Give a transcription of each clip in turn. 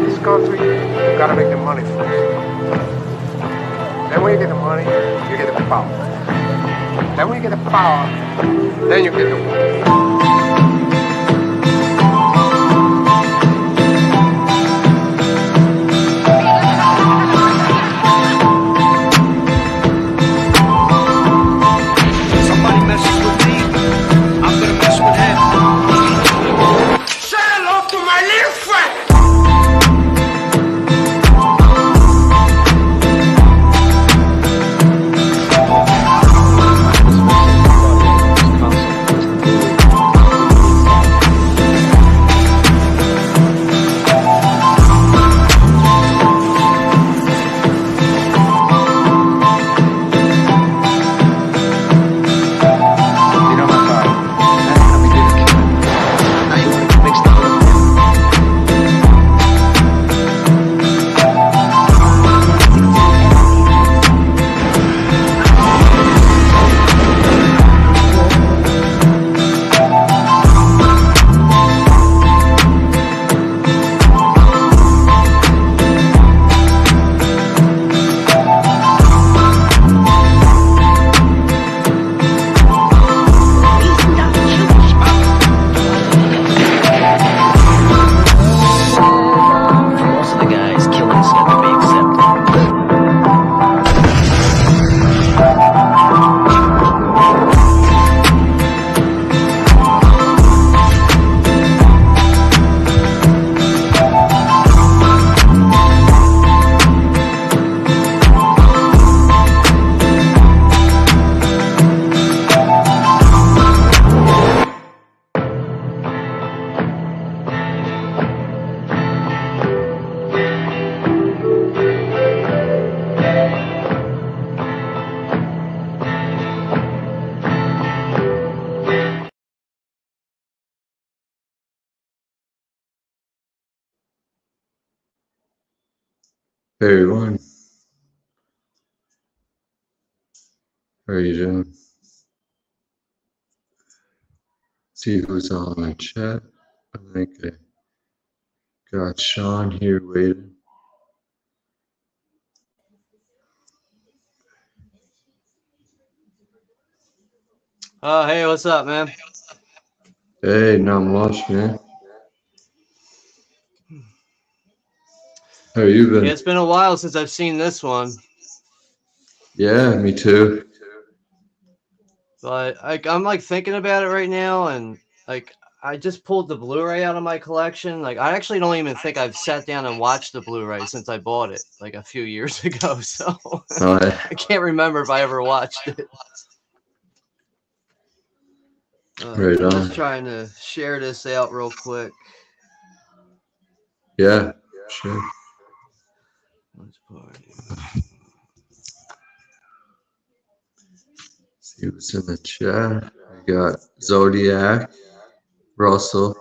This country, you gotta make the money first. Then when you get the money, you get the power. Then when you get the power, then you get the wealth. Hey everyone, how are you doing? See who's all in the chat. I think I got Sean here waiting. Hey, what's up, man? Hey, not much, man. How you been? Yeah, it's been a while since I've seen this one. Yeah, me too. But I'm like thinking about it right now, and like I just pulled the Blu-ray out of my collection. Like I actually don't even think I've sat down and watched the Blu-ray since I bought it like a few years ago. So I can't remember if I ever watched it. Right I'm on. just trying to share this out real quick. Yeah, sure. Let's party. See who's in the chat. We got Zodiac, Russell,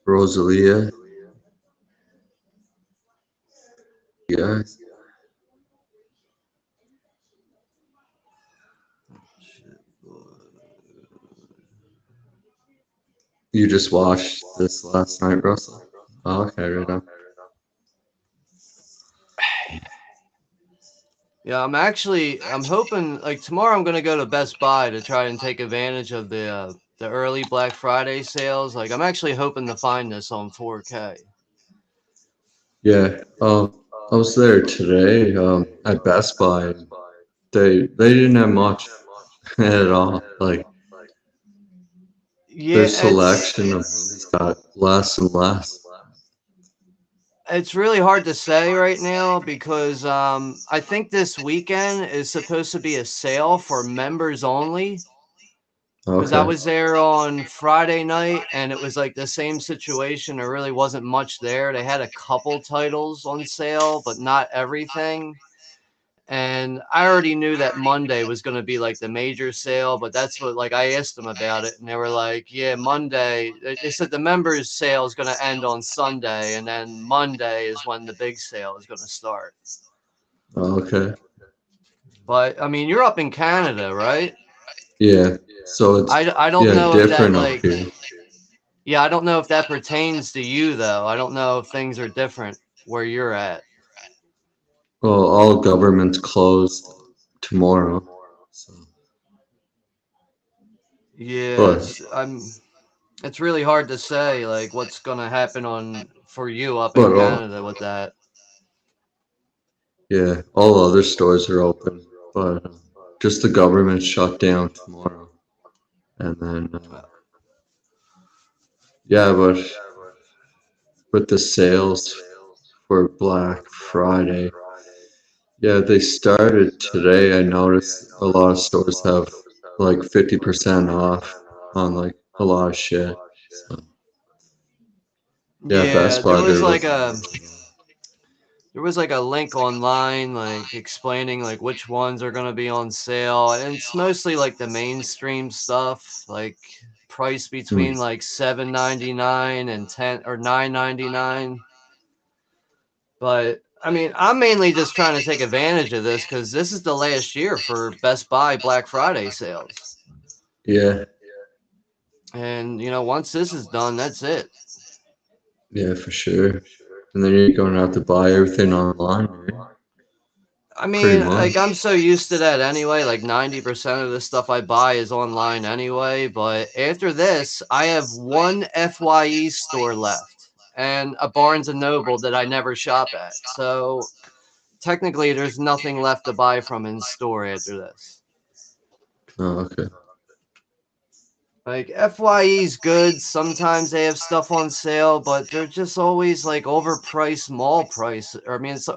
Rosalia. You guys. You just watched this last night, Russell? Oh, okay, right on. Yeah, I'm hoping like tomorrow I'm gonna go to Best Buy to try and take advantage of the early Black Friday sales. Like I'm actually hoping to find this on 4K. Yeah, I was there today at Best Buy. They didn't have much at all. Like Yeah, their selection of movies got less and less. It's really hard to say right now because I think this weekend is supposed to be a sale for members only. Because I Okay. was there on Friday night and it was like the same situation. There really wasn't much there. They had a couple titles on sale, but not everything. And I already knew that Monday was going to be like the major sale, but that's what, like, I asked them about it and they were like, yeah, Monday. They said the members sale is going to end on Sunday and then Monday is when the big sale is going to start. Okay. But I mean, you're up in Canada, right? Yeah. So it's I don't know if that different up like here. Yeah, I don't know if that pertains to you though. I don't know if things are different where you're at. Well, all governments closed tomorrow. So, Yeah, but it's really hard to say like what's gonna happen on for you up in but all Canada with that. yeah, all other stores are open, but just the government shut down tomorrow, and then yeah, but with the sales for Black Friday, yeah, they started today. I noticed a lot of stores have like 50% off on like a lot of shit. So yeah, Yeah, Best Buy they're looking really good. there was like a link online like explaining like which ones are gonna be on sale, and it's mostly like the mainstream stuff, like price Hmm. between like 7.99 and 9.99. But I mean, I'm mainly just trying to take advantage of this because this is the last year for Best Buy Black Friday sales. Yeah, And once this is done, that's it. yeah, for sure. And then you're gonna have to buy everything online, right? I Pretty mean, much. like I'm so used to that anyway. Like 90% of the stuff I buy is online anyway. But after this, I have one FYE store left and a Barnes and Noble that I never shop at. So technically, there's nothing left to buy from in store after this. Oh, okay. Like FYE's good. Sometimes they have stuff on sale, but they're just always like overpriced mall price. Or I mean, it's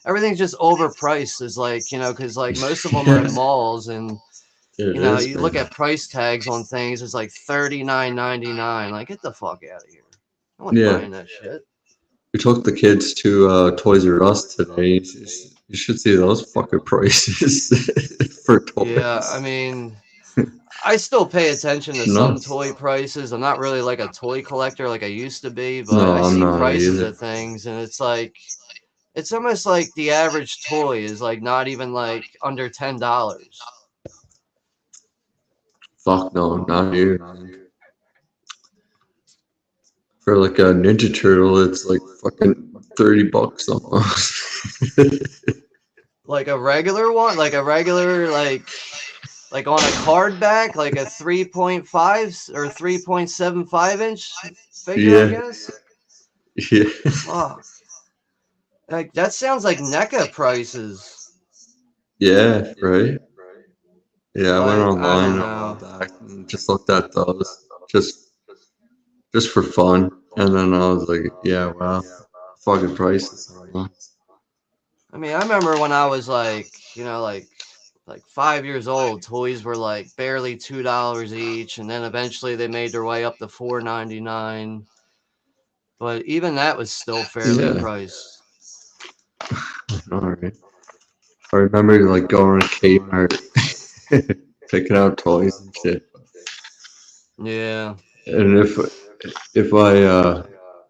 everything's just overpriced. Is like because like most of them are in Yeah, malls, and it is, you look man. at price tags on things. It's like 39.99. Like get the fuck out of here. No one's Yeah, buying that shit. we took the kids to Toys R Us today. You should see those fucking prices for Yeah, I toys. mean, I still pay attention It's to some nuts. toy prices. I'm not really like a toy collector like I used to be, but No, I I'm see not prices either. of things, and it's like it's almost like the average toy is like not even like under $10. Fuck no, not here, man. For like a Ninja Turtle, it's like fucking $30 almost. Like a regular one, like a regular like on a card back, like a 3.5 or 3.75 inch figure, I Yeah, guess. yeah, Fuck. Like that sounds like NECA prices. yeah, right? Yeah, I went But I online don't a while know. back and just looked at those just for fun. And then I was like, yeah, wow, fucking prices are nuts. I mean, I remember when I was like 5 years old, toys were like barely $2 each, and then eventually they made their way up to 4.99. But even that was still fairly Yeah, priced. all right. I remember like going to Kmart, picking out toys and shit. Yeah. And if I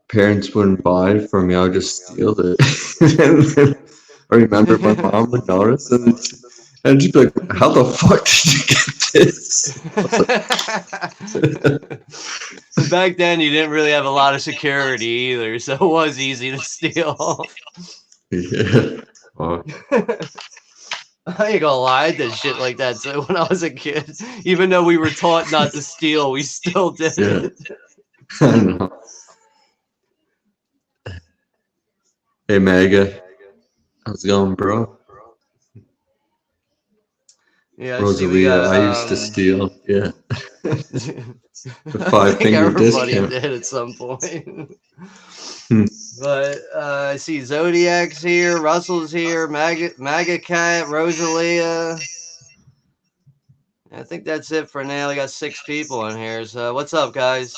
parents wouldn't buy it for me, I would just steal it. And then I remember my mom would notice, and she'd be like, "How the fuck did you get this?" I was Back then, you didn't really have a lot of security either, so it was easy to steal. like, "Yeah, fuck, I ain't gonna lie, I did shit like that too when I was a kid. Even though we were taught not to steal, we still did yeah." it. I don't know. Hey, Mega, how's it going, bro? Yeah, I see we Rosalia, got I used to steal. Yeah, the I five think finger everybody discount. did at some point. Hmm. But I see Zodiac's here, Russell's here, Maga Cat, Rosalia. I think that's it for now. We got 6 people in here. So what's up, guys?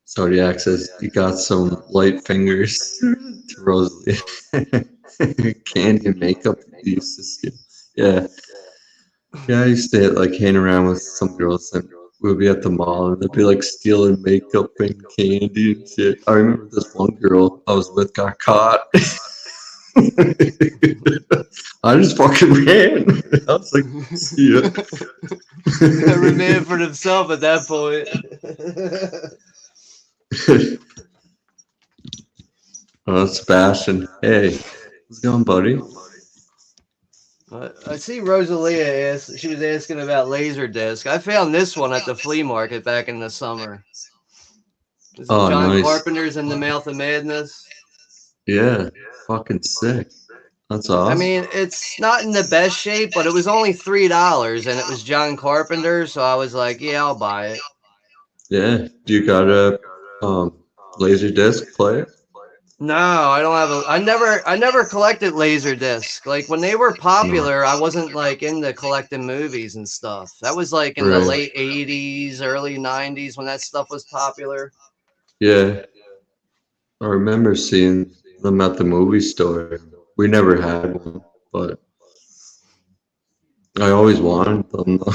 Zodiac says you got some light fingers to Rosalie. Candy and makeup you used to steal. Yeah, yeah. I used to like hang around with some girls and we'd be at the mall and they'd be like stealing makeup and candy and shit. I remember this one girl I was with got caught. I just fucking ran. I was like, see ya. Every man for himself at that point. Oh, Sebastian. Hey, how's it going, buddy? I see Rosalia asked. She was asking about Laserdisc. I found this one at the flea market back in the summer. This is Oh, John nice. Carpenter's In the Mouth of Madness. Yeah, fucking sick. That's I awesome. mean, it's not in the best shape, but it was only $3, and it was John Carpenter, so I was like, yeah, I'll buy it. Yeah. Do you got a laser disc player? No, I don't have a. I never collected Laserdisc. Like when they were No. popular, I wasn't like into collecting movies and stuff. That was like in the Right. late '80s, early '90s when that stuff was popular. Yeah. I remember seeing them at the movie store. We never had one, but I always wanted them though.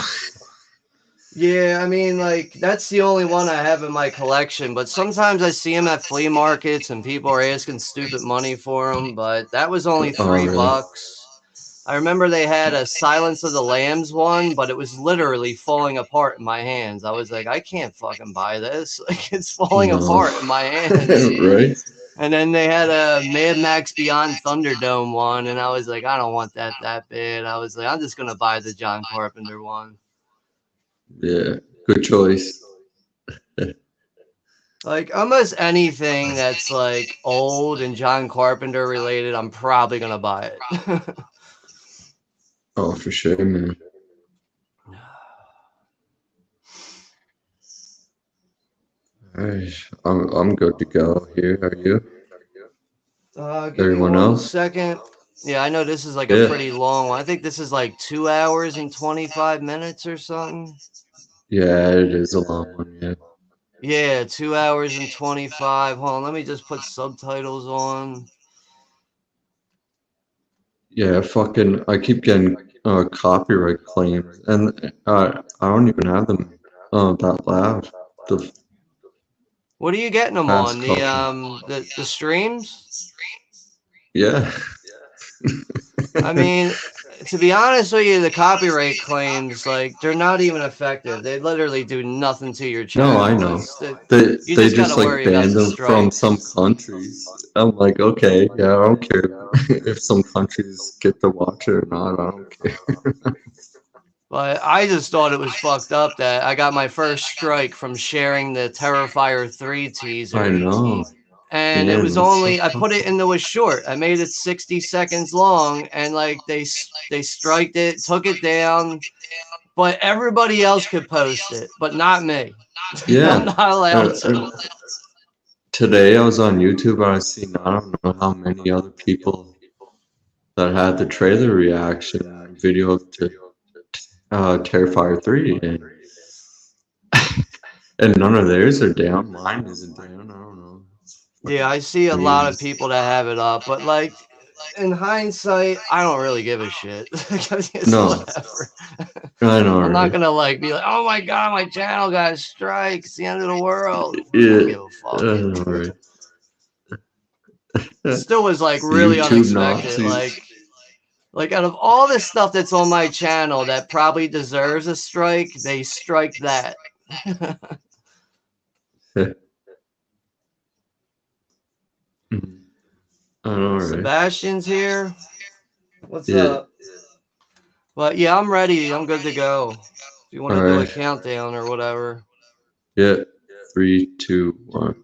Yeah, I mean, like that's the only one I have in my collection. But sometimes I see them at flea markets, and people are asking stupid money for them. But that was only Oh, three really? bucks. I remember they had a Silence of the Lambs one, but it was literally falling apart in my hands. I was like, I can't fucking buy this. Like it's falling No. apart in my hands. Right? And then they had a Mad Max Beyond Thunderdome one, and I was like, I don't want that bad. I was like, I'm just gonna buy the John Carpenter one. Yeah. Good choice. Like almost anything that's like old and John Carpenter related, I'm probably gonna buy it. Oh, for sure, man. Alright, I'm good to go here. Are you? Give me Everyone one else? second. Yeah, I know this is like a Yeah. pretty long one. I think this is like 2 hours and 25 minutes or something. Yeah, it is a long one, yeah. Yeah, 2 hours and 25. Hold on, let me just put subtitles on. Yeah, fucking I keep getting copyright claims and I don't even have them that loud. The What are you getting them past on? The couple. the streams? Yeah. I mean, to be honest with you, the copyright claims, like, they're not even effective. They literally do nothing to your No, I channel. know. It's the, you They just got just to like worry about banned the them from some strikes. countries. I'm like, okay, yeah, I don't care if some countries get to watch it or not. I don't care. But I just thought it was fucked up that I got my first strike from sharing the Terrifier 3 I teaser. know. And it Damn, was that's so only, I put it fucking. into a short. I made it 60 seconds long, and like they striked it, took it down, but everybody else could post it, but not me. I'm Yeah. not allowed Uh, to. Today I was on YouTube and I seen I don't know how many other people that had the trailer reaction video to Terrifier 3 and none of theirs are down. Mine isn't down. I don't know. It's Yeah, fucking I see a lot weird. of people that have it up, but like in hindsight, I don't really give a shit. It's No, whatever. I know, I'm not right? gonna like be like, oh my god, my channel got a strike. It's the end of the world. I don't Yeah, give a I fuck. know, right? Still was like really YouTube unexpected. Nazis. Like out of all the stuff that's on my channel that probably deserves a strike, they strike that. I know, right? Sebastian's here. What's Yeah. up? Well, yeah, I'm ready. I'm good to go. If you want All to do a right. countdown or whatever. Yeah. 3, 2, 1.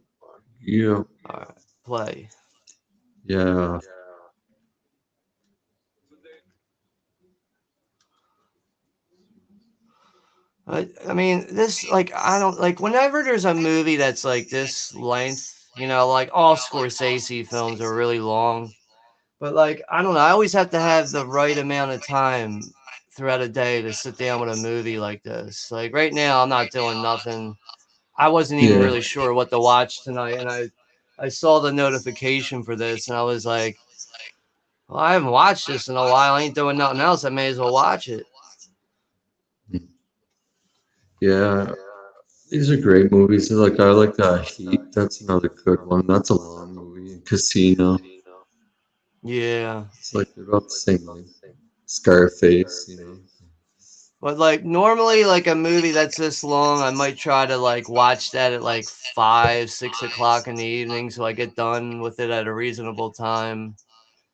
Yeah. All right, play. Yeah. I mean, this, like, I don't, like, whenever there's a movie that's, like, this length, like, all Scorsese films are really long. But, like, I don't know, I always have to have the right amount of time throughout a day to sit down with a movie like this. Like, right now, I'm not doing nothing. I wasn't even Yeah. really sure what to watch tonight, and I saw the notification for this, and I was like, well, I haven't watched this in a while. I ain't doing nothing else. I may as well watch it. Yeah. These are great movies. Like I like Heat. That's another good one. That's a long movie. Casino. Yeah. It's like they're about the same length. Scarface, you know. But like normally like a movie that's this long, I might try to like watch that at like 5, 6 o'clock in the evening so I get done with it at a reasonable time.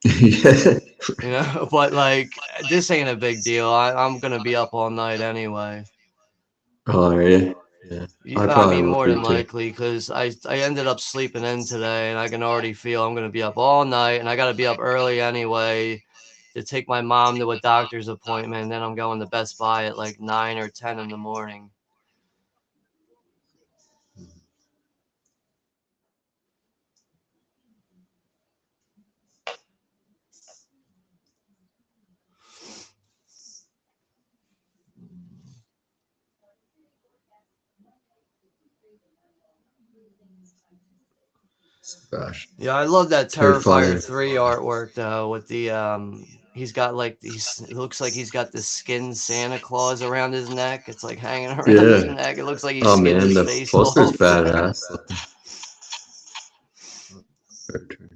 Yeah. You know, but like this ain't a big deal. I'm gonna be up all night anyway. Oh, yeah. Yeah. I I probably mean, will more be than too. likely, because I ended up sleeping in today, and I can already feel I'm gonna be up all night, and I gotta be up early anyway to take my mom to a doctor's appointment. And then I'm going to Best Buy at like 9 or 10 in the morning. Gosh. Yeah, I love that Terrifier Terrifier. 3 artwork though, with the he's got like these, it looks like he's got the skin Santa Claus around his neck. It's like hanging around his Yeah. neck. It looks like he Oh skinned man, his the face poster's off. badass looking.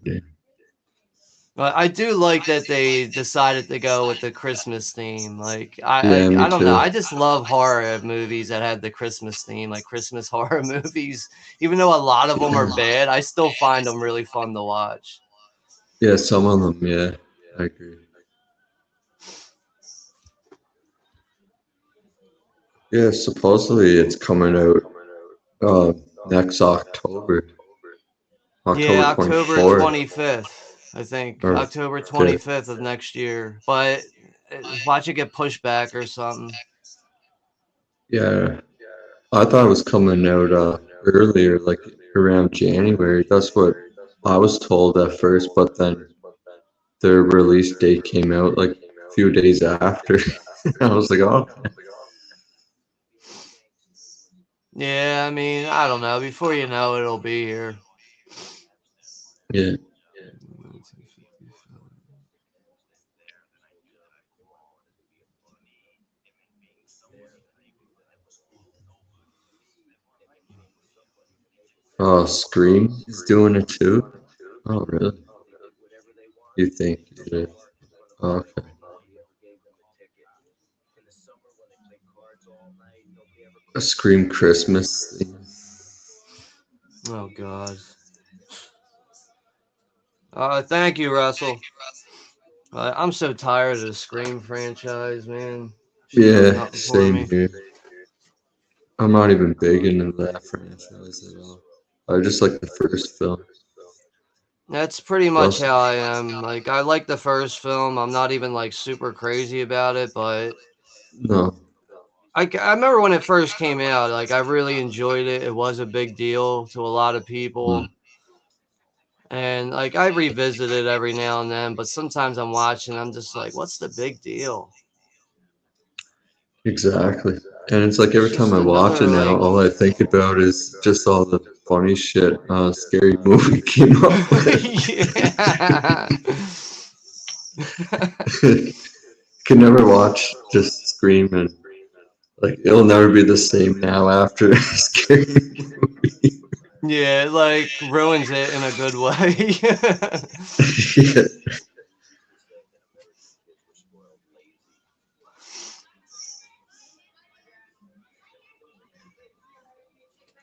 Yeah. But I do like that they decided to go with the Christmas theme. Like Yeah, me I don't know. too. I just love horror movies that have the Christmas theme, like Christmas horror movies. Even though a lot of them are Yeah. bad, I still find them really fun to watch. Yeah, some of them, yeah. I agree. Yeah, supposedly it's coming out uh next October. October Yeah, October 24th. 25th, I think. Or October 5th. 25th of next year. But watch it get pushed back or something. Yeah. I thought it was coming out earlier, like around January. That's what I was told at first, but then the release date came out like a few days after. I was like, oh, Yeah, I mean, I don't know. Before you know it, it'll be here. yeah. Oh, Scream is doing it too. Oh, really? You think it is? Oh, okay. A Scream Christmas thing. Oh, God. Thank you, Russell. I'm so tired of the Scream franchise, man. Should do Yeah, nothing for same me. here. I'm not even big into that franchise at all. I just like the first film. That's pretty much Plus, how I am. Like, I like the first film. I'm not even like super crazy about it, but no. I remember when it first came out. Like, I really enjoyed it. It was a big deal to a lot of Mm, people. And like, I revisit it every now and then, but sometimes I'm watching, I'm just like, what's the big deal? exactly. And it's like It's every time just I watch it another now, like, all I think about is just all the funny shit Scary Movie came up with. yeah. Can never watch just Scream and like it'll never be the same now after Scary Movie. Yeah, it like ruins it in a good way. Yeah.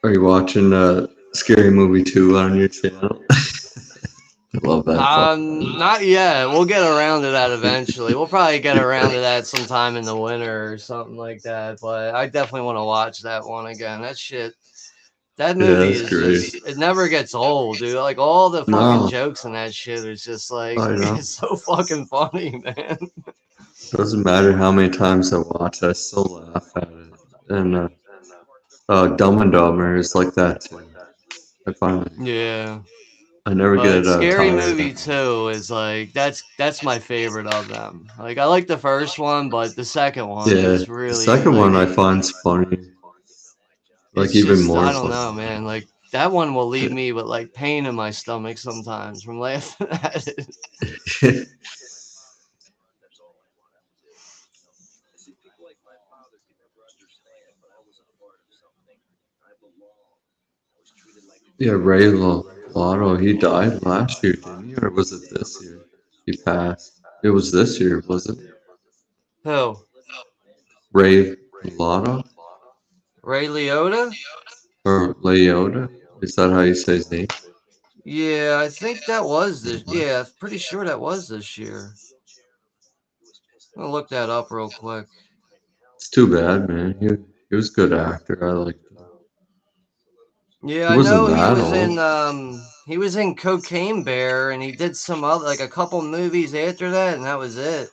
Are you watching Scary Movie 2 on your channel? I love that fucking movie. Not yet. We'll get around to that eventually. We'll probably get around to that sometime in the winter or something like that. But I definitely want to watch that one again. That shit, that Yeah, movie that's is just, great. it never gets old, dude. Like all the fucking No, jokes in that shit is just like, I know. it's so fucking funny, man. Doesn't matter how many times I watch, I still laugh at it. And Dumb and Dumber is like that too. I find Yeah. I never But get Scary tired Movie of. 2 is like, that's my favorite of them. Like I like the first one, but the second one Yeah, is the really second like, one I find's funny, like it's even just, more I don't funny. know, man. Like that one will leave me with like pain in my stomach sometimes from laughing at it. Yeah, Ray Lotto, he died last year, didn't he? Or was it this year? He passed. It was this year, was it? Who? Ray Liotta Ray Liotta? or Leota? Is that how you say his name? Yeah, I think that was this. Mhm. Yeah, pretty sure that was this year. I'll look that up real quick. It's too bad, man. He was a good actor. I liked him. Yeah, He I wasn't know that old. he was in Cocaine Bear and he did some other like a couple movies after that and that was it.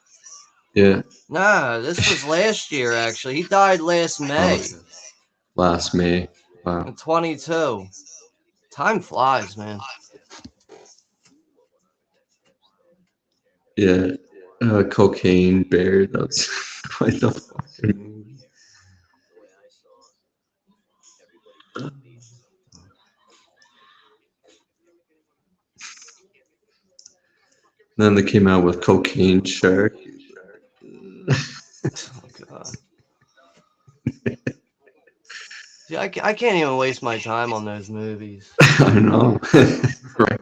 Yeah. Nah, this was last year actually. He died last Okay. May Last May. Wow. in 22. Time flies, man. Yeah. Cocaine Bear. That's quite the fucking movie. Then they came out with Cocaine Shark. Oh god. See, I can't even waste my time on those movies. I know. Right.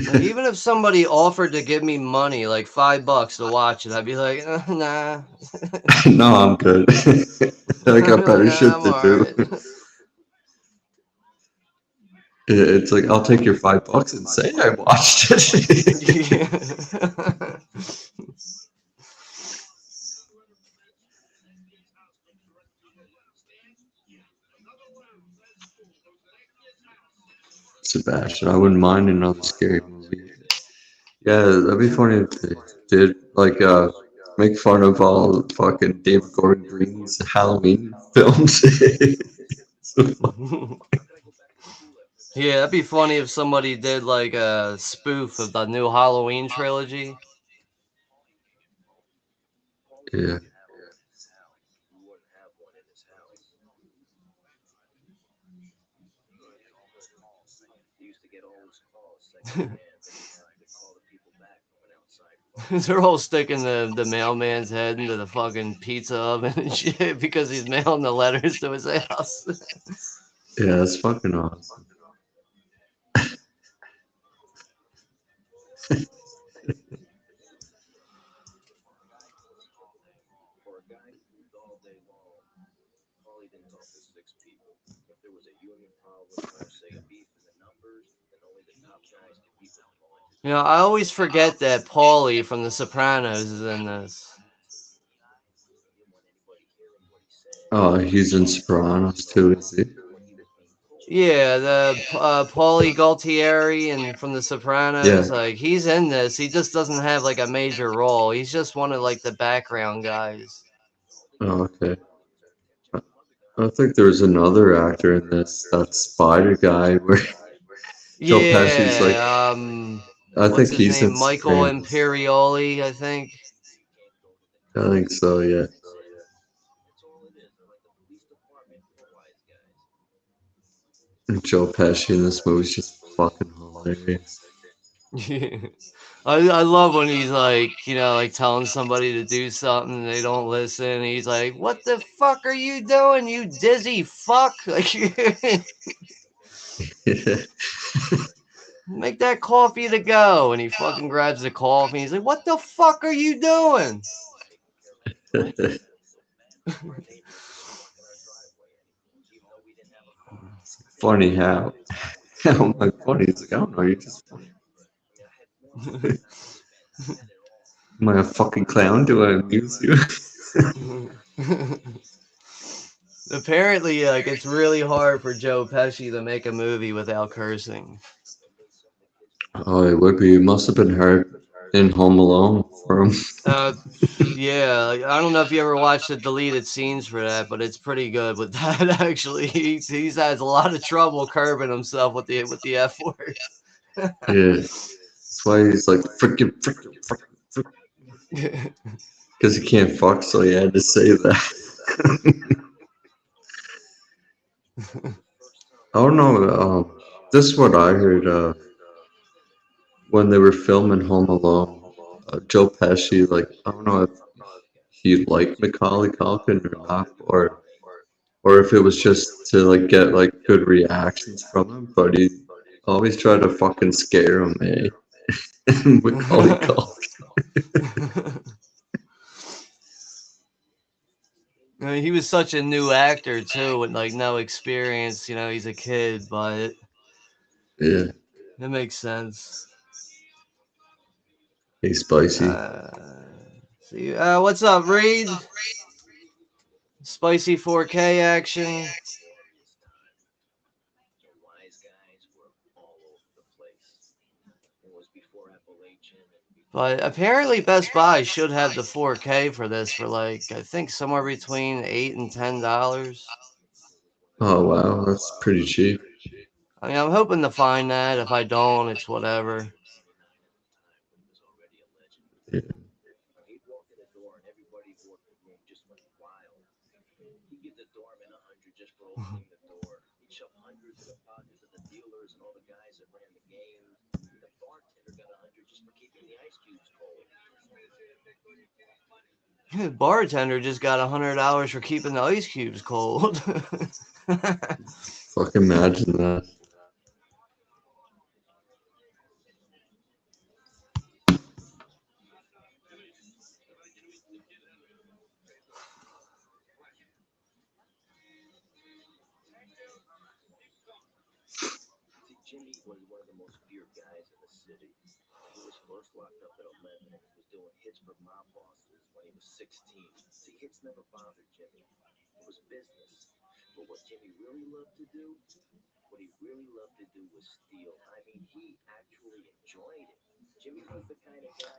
Like even if somebody offered to give me money, like $5 to watch it, I'd be like, nah. No, I'm good. I I'd got be like, better nah, shit I'm to do. alright. It's like I'll take your $5 and say I watched it. Yeah. Sebastian, I wouldn't mind another scary movie. Yeah, that'd be funny if they did like make fun of all the fucking David Gordon Green's Halloween films. So Yeah, that'd be funny if somebody did like a spoof of the new Halloween trilogy. yeah, They're all sticking the mailman's head into the fucking pizza oven and shit because he's mailing the letters to his house. yeah, that's fucking awesome. You know, I always forget that Paulie from The Sopranos is in this. Oh, he's in Sopranos too, is he? Yeah, the Paulie Gualtieri and from The Yeah. Sopranos, like he's in this. He just doesn't have like a major role. He's just one of like the background guys. Oh, okay. I think there's another actor in this, that Spider guy, where Joe Pesci's like, Yeah, I what's think his he's name? in Michael Sopranos. Imperioli, I think. I think so, yeah. Joe Pesci in this movie is just fucking hilarious. I love when he's like, you know, like telling somebody to do something and they don't listen. He's like, "What the fuck are you doing, you dizzy fuck? Like, make that coffee to go." And he fucking grabs the coffee. He's like, "What the fuck are you doing?" Funny how? How am I funny? It's like, I don't know, you're just funny. Am I a fucking clown? Do I amuse you? Apparently, like it's really hard for Joe Pesci to make a movie without cursing. Oh, it would be. It must have been hard in Home Alone for him. Uh, yeah, like, I don't know if you ever watched the deleted scenes for that, but it's pretty good with that. Actually, he's has a lot of trouble curbing himself with the F word. Yeah. That's why he's like, freaking, because he can't fuck, so he had to say that. I don't know. This is what I heard when they were filming Home Alone. Joe Pesci, like, I don't know if he liked Macaulay Culkin or not, or if it was just to like get like good reactions from him, but he always tried to fucking scare him, eh? Macaulay Culkin. I mean, he was such a new actor too, with like no experience. You know, he's a kid, but Yeah, it makes sense. he's spicy. See, what's up, Reed? Spicy 4K action. But apparently, Best Buy should have the 4K for this for like I think somewhere between $8 and $10. Oh wow, that's pretty cheap. I mean, I'm hoping to find that. If I don't, it's whatever. Yeah. Bartender just got $100 for keeping the ice cubes cold. Fucking imagine that.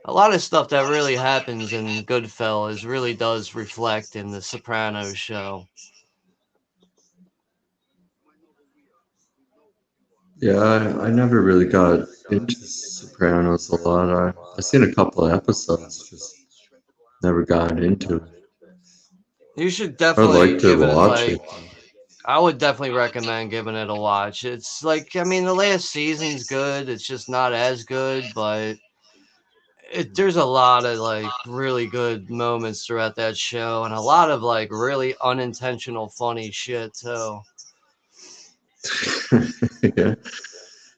A lot of stuff that really happens in Goodfellas really does reflect in the Sopranos show. Yeah, I never really got into Sopranos a lot. I seen a couple of episodes, just never got into it. You should I'd definitely like to give it watch like it. I would definitely recommend giving it a watch. It's like I mean the last season's good. It's just not as good, but there's a lot of like really good moments throughout that show and a lot of like really unintentional funny shit too. Yeah,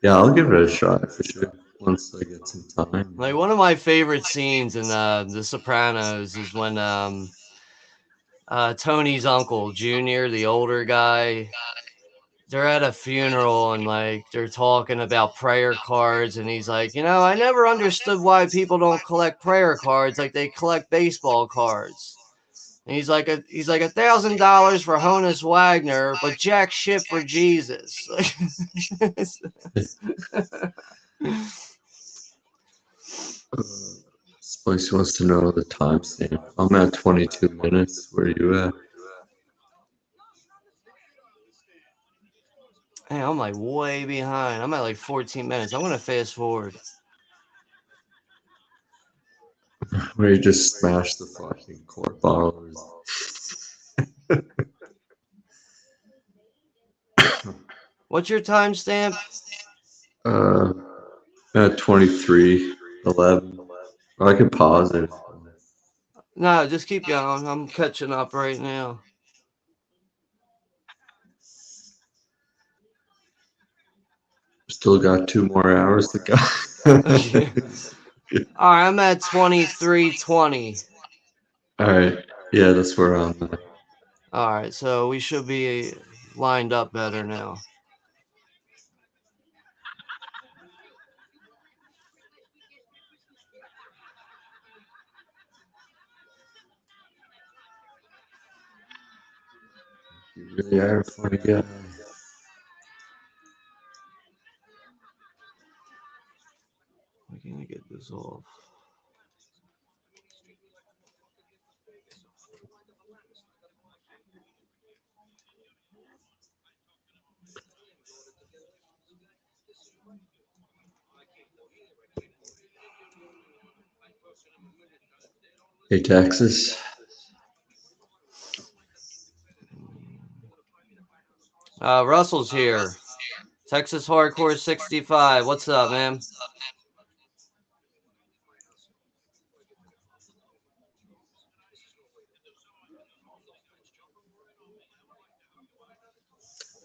yeah, I'll give it a shot for sure once I get some time. Like one of my favorite scenes in The Sopranos is when Tony's uncle Junior, the older guy, they're at a funeral and like they're talking about prayer cards and he's like, you know, I never understood why people don't collect prayer cards like they collect baseball cards. And he's like $1,000 for Honus Wagner, but jack shit for Jesus. Uh, Spicy wants to know the timestamp. I'm at 22 minutes. Where are you at? Hey, I'm like way behind. I'm at like 14 minutes. I'm gonna fast forward. Where you just smash the fucking quart bottles. What's your timestamp? uh, at 23:11. I can pause it. No, just keep going. I'm catching up right now. Still got 2 more hours to go. All right, I'm at 23:20. All right. Yeah, that's where I'm at. All right, so we should be lined up better now. You really are a funny guy. Why can't I get this off? Hey, Texas. Russell's here. Texas Hardcore 65. What's up, man?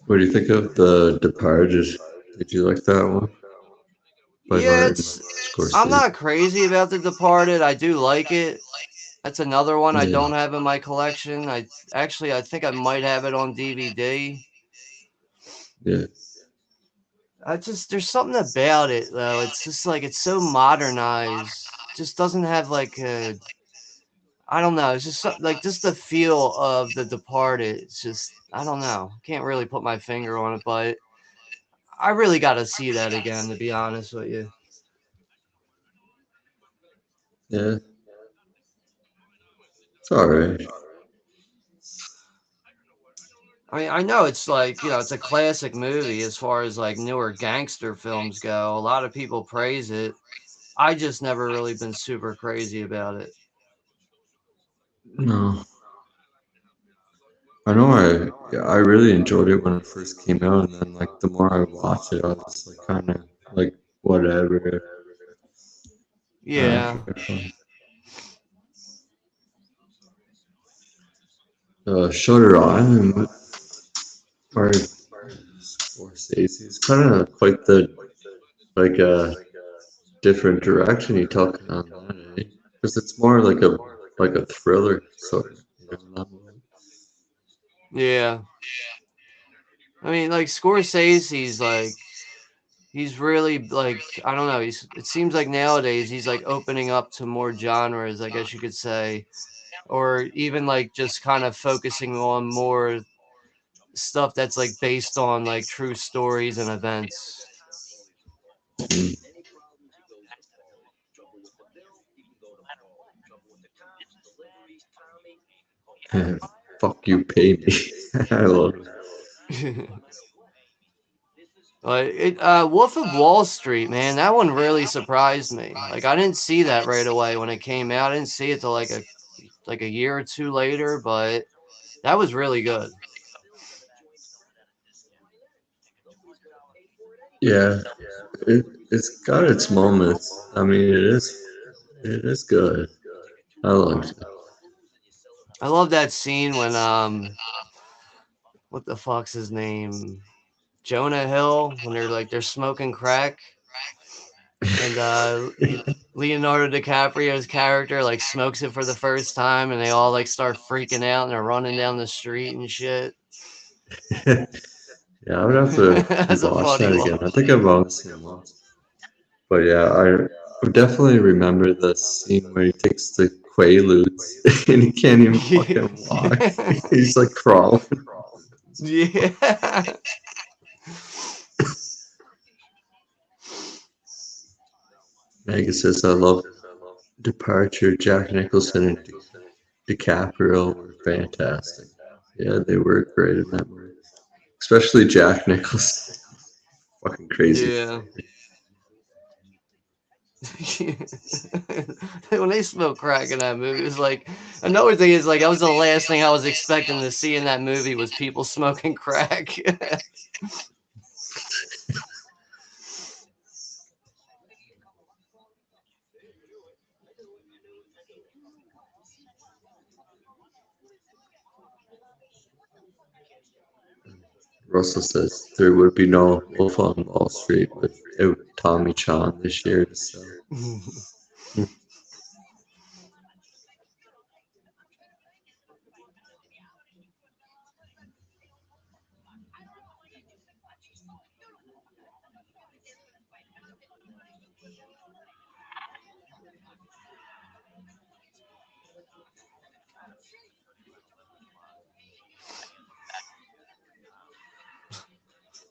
What do you think of The Departed? Did you like that one? by Yeah, Martin it's. I'm Scorsese. not crazy about The Departed. I do like it. That's another one I Yeah, don't have in my collection. I think I might have it on DVD. yeah, I just there's something about it though. It's just like it's so modernized. Just doesn't have like a I don't know. It's just like just the feel of The Departed. It's just I don't know. Can't really put my finger on it, but I really got to see that again to be honest with you. yeah. It's all right. I mean, I know it's like, it's a classic movie as far as like newer gangster films go. A lot of people praise it. I just never really been super crazy about it. No, I know. I really enjoyed it when it first came out, and then like the more I watched it, I was just like kind of like whatever Yeah. after. Shutter Island or Scorsese is kind of quite the like different direction you took on that, eh? Because it's more like a thriller sort of, that movie. Yeah. I mean, like Scorsese's like he's really like I don't know, it seems like nowadays he's like opening up to more genres, I guess you could say, or even like just kind of focusing on more stuff that's like based on like true stories and events. Mm. Fuck you, pay me. I love it. Wolf of Wall Street, man, that one really surprised me. Like I didn't see that right away when it came out. I didn't see it till like a year or two later, but that was really good. Yeah, it's got its moments. I mean, it is good. I liked it. I love that scene when what the fuck's his name? Jonah Hill when they're smoking crack and Leonardo DiCaprio's character like smokes it for the first time and they all like start freaking out and they're running down the street and shit. Yeah, I would have to That's a watch funny that line. again. I think I've only seen it once. But yeah, I would definitely remember the scene where he takes the Quaaludes and he can't even Yeah. fucking walk. He's like crawling. Yeah. Megan says, I love Departure. Jack Nicholson and DiCaprio were fantastic. Yeah, they were great in that movie. Especially Jack Nicholson. Fucking crazy. Yeah. When they smoke crack in that movie, it's like another thing is like that was the last thing I was expecting to see in that movie was people smoking crack. Russell says there would be no Wolf on Wall Street without Tommy Chan this year to sell.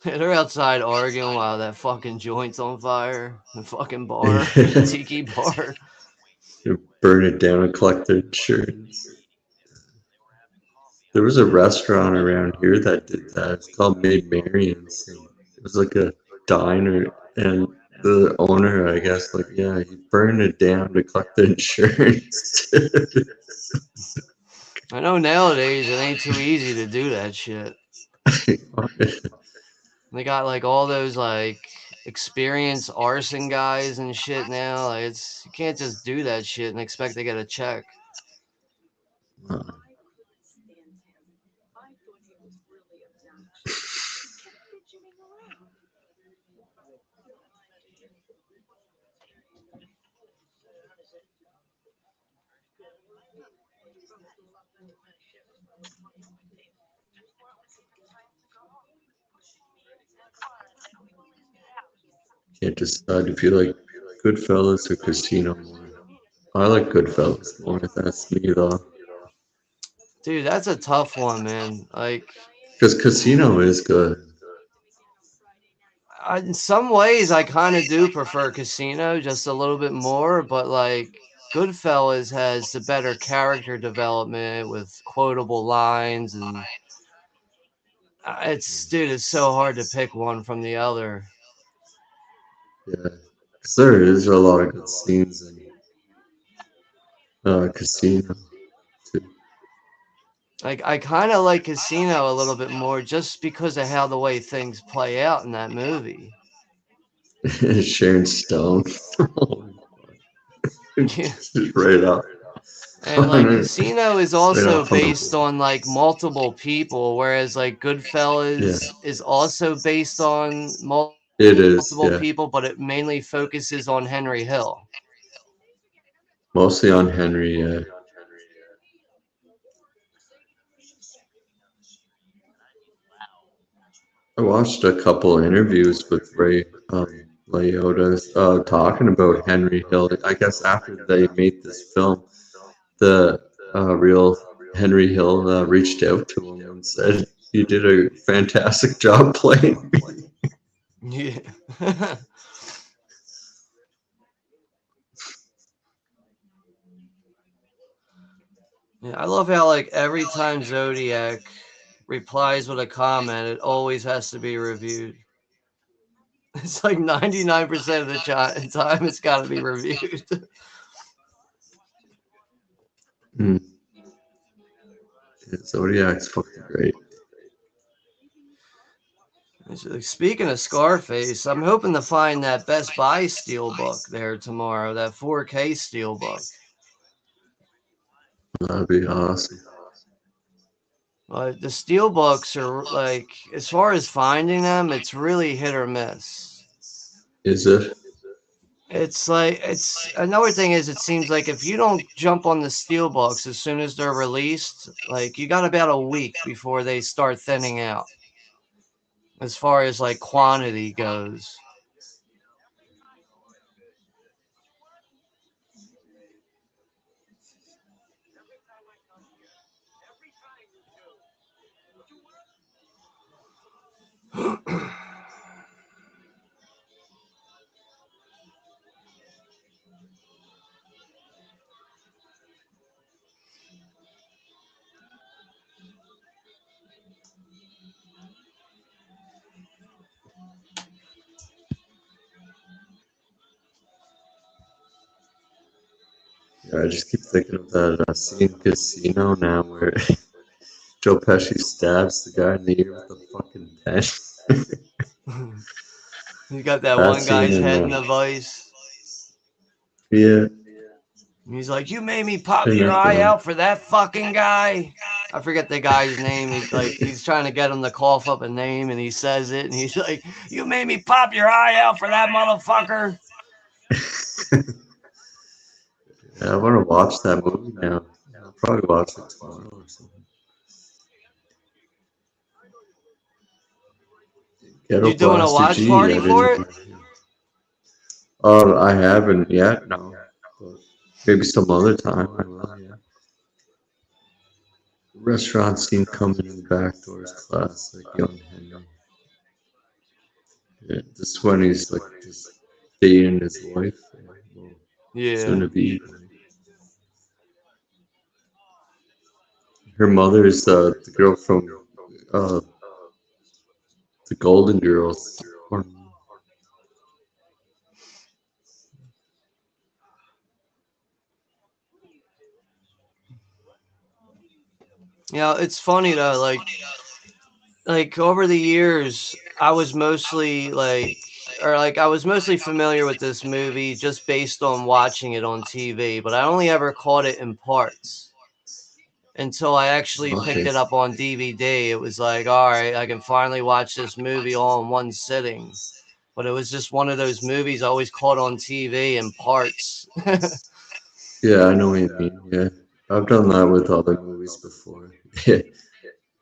They're outside arguing while that fucking joint's on fire. The fucking bar, the tiki bar. Burn it down and collect their insurance. There was a restaurant around here that did that. It's called Maid Marian's. And it was like a diner, and the owner, I guess, like, yeah, he burned it down to collect the insurance. I know nowadays it ain't too easy to do that shit. They got like all those like experienced arson guys and shit now. Like it's you can't just do that shit and expect to get a check. Can't decide if you like Goodfellas or Casino more. I like Goodfellas more. That's me though, Dude, that's a tough one, man. Like, because Casino is good. in some ways, I kind of do prefer Casino just a little bit more, but like Goodfellas has the better character development with quotable lines, and dude, it's so hard to pick one from the other. Yeah, because there is a lot of good scenes in Casino too. Like, I kind of like Casino a little bit more just because of how the way things play out in that movie. Sharon Stone, Yeah. just right up, And like right Casino is up also from based the on like multiple people, whereas like yeah. Goodfellas is also based on multiple It people, is, but it yeah. mainly focuses on Henry Hill. Mostly on Henry. I watched a couple interviews with Ray Liotta talking about Henry Hill. I guess after they made this film, the real Henry Hill reached out to him and said, "You did a fantastic job playing me." Yeah. Yeah, I love how like every time Zodiac replies with a comment, it always has to be reviewed. It's like 99% of the time it's got to be reviewed. Mm. Yeah, Zodiac's fucking great. Speaking of Scarface, I'm hoping to find that Best Buy Steelbook there tomorrow, that 4K Steelbook. That'd be awesome. The Steelbooks are like, as far as finding them, it's really hit or miss. Is it? It's like, it's another thing is, it seems like if you don't jump on the Steelbooks as soon as they're released, like you got about a week before they start thinning out as far as like quantity goes. Yeah, I just keep thinking of that scene in Casino now where Joe Pesci stabs the guy in the ear with a fucking pen. You got that That one scene guy's in head in a vice. yeah, He's like, "You made me pop in your that eye one. out for that fucking guy." I forget the guy's name. He's trying to get him to cough up a name, and he says it, and he's like, "You made me pop your eye out for that motherfucker." Yeah, I want to watch that movie now. I'll probably watch it tomorrow or something. Ghetto You doing a Blaster watch G. party I for didn't. it? Oh, I haven't yet. No, but maybe some other time I will. Yeah. Restaurant scene coming in the back doors classic. Young Henry. Yeah, this one he's like just dating his wife. Well, soon Yeah. to be. Her mother is the girl from uh, the Golden Girls. Yeah, it's funny though. Like over the years, I was mostly I was mostly familiar with this movie just based on watching it on TV, but I only ever caught it in parts until I actually picked Okay. it up on DVD. It was like, all right, I can finally watch this movie all in one sitting. But it was just one of those movies I always caught on TV in parts. Yeah, I know what you mean. Yeah, I've done that with other movies before. I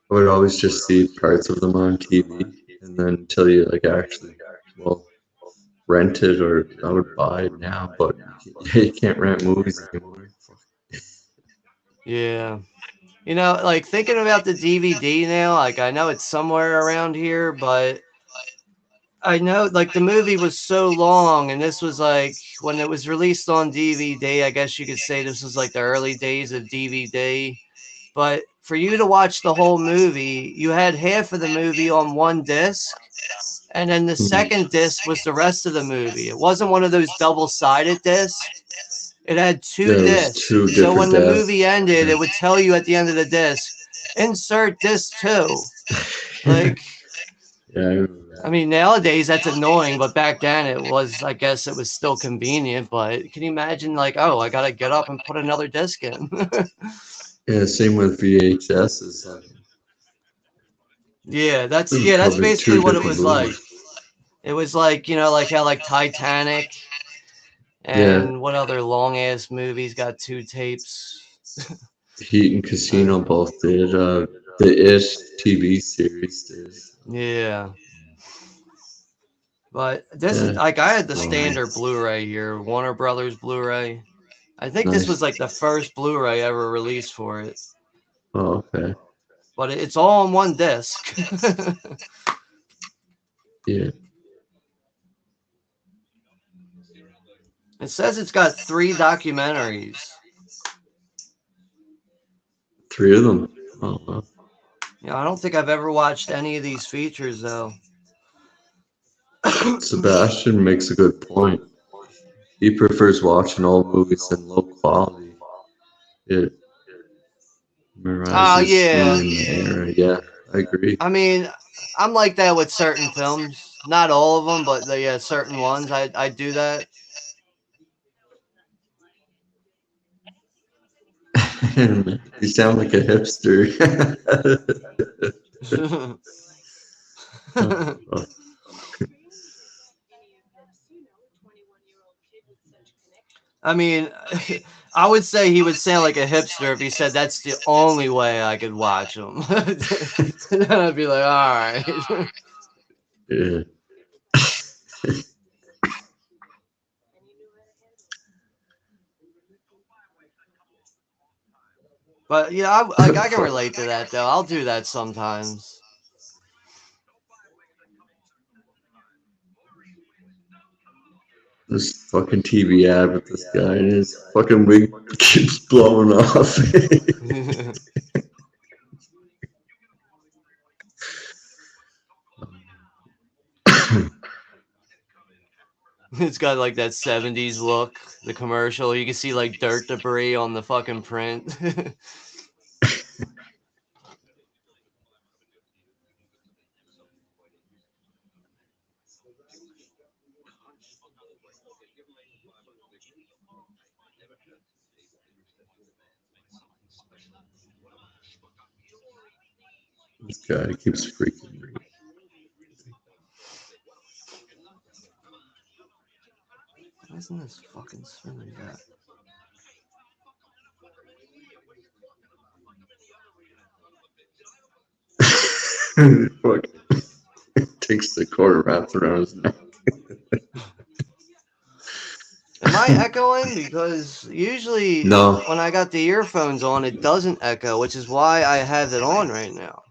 would always just see parts of them on TV, and then until you like actually, well, rent it or I would buy it now, but you can't rent movies anymore. Yeah. You know, like thinking about the DVD now, like I know it's somewhere around here, but I know like the movie was so long, and this was like when it was released on DVD, I guess you could say this was like the early days of DVD. But for you to watch the whole movie, you had half of the movie on one disc, and then the Mhm. second disc was the rest of the movie. It wasn't one of those double-sided discs. It had Yeah, two it was discs. two So different when the deaths. movie ended, Yeah. it would tell you at the end of the disc, insert disc two. Like, Yeah, I remember I that. mean, nowadays that's annoying, but back then it was, I guess it was still convenient. But can you imagine, like, oh, I got to get up and put another disc in? Yeah, same with VHS. Is like Yeah, that's probably basically two what it different was like. movies. It was like, you know, like how like Titanic Yeah, and what other long ass movies got two tapes? Heat and Uh, Casino both did. The It TV series did. yeah. But this is Yeah, like I had the long standard ones. Blu-ray here, Warner Brothers Blu-ray. I think this was Nice. like the first Blu-ray ever released for it. Oh, okay. But it's all on one disc. Yeah, It says it's got 3 documentaries. three of them. Oh, well. You know, I don't think I've ever watched any of these features though. Sebastian makes a good point. He prefers watching old movies in low quality. It Oh memorizes you yeah. in the era. Yeah, I agree. I mean, I'm like that with certain films. Not all of them, but yeah, certain ones. I do that. You sound like a hipster. Oh, well. I mean, I would say he would sound like a hipster if he said that's the only way I could watch him. Then I'd be like, all right. Yeah. But yeah, like I can relate to that though. I'll do that sometimes. This fucking TV ad with this guy and his fucking wig keeps blowing off. It's got like that 70s look, the commercial. You can see like dirt debris on the fucking print. This guy keeps freaking me. Why isn't this fucking spinning back? Fuck. Takes the cord wrapped around his neck. Am I echoing? Because usually No. when I got the earphones on, it doesn't echo, which is why I have it on right now.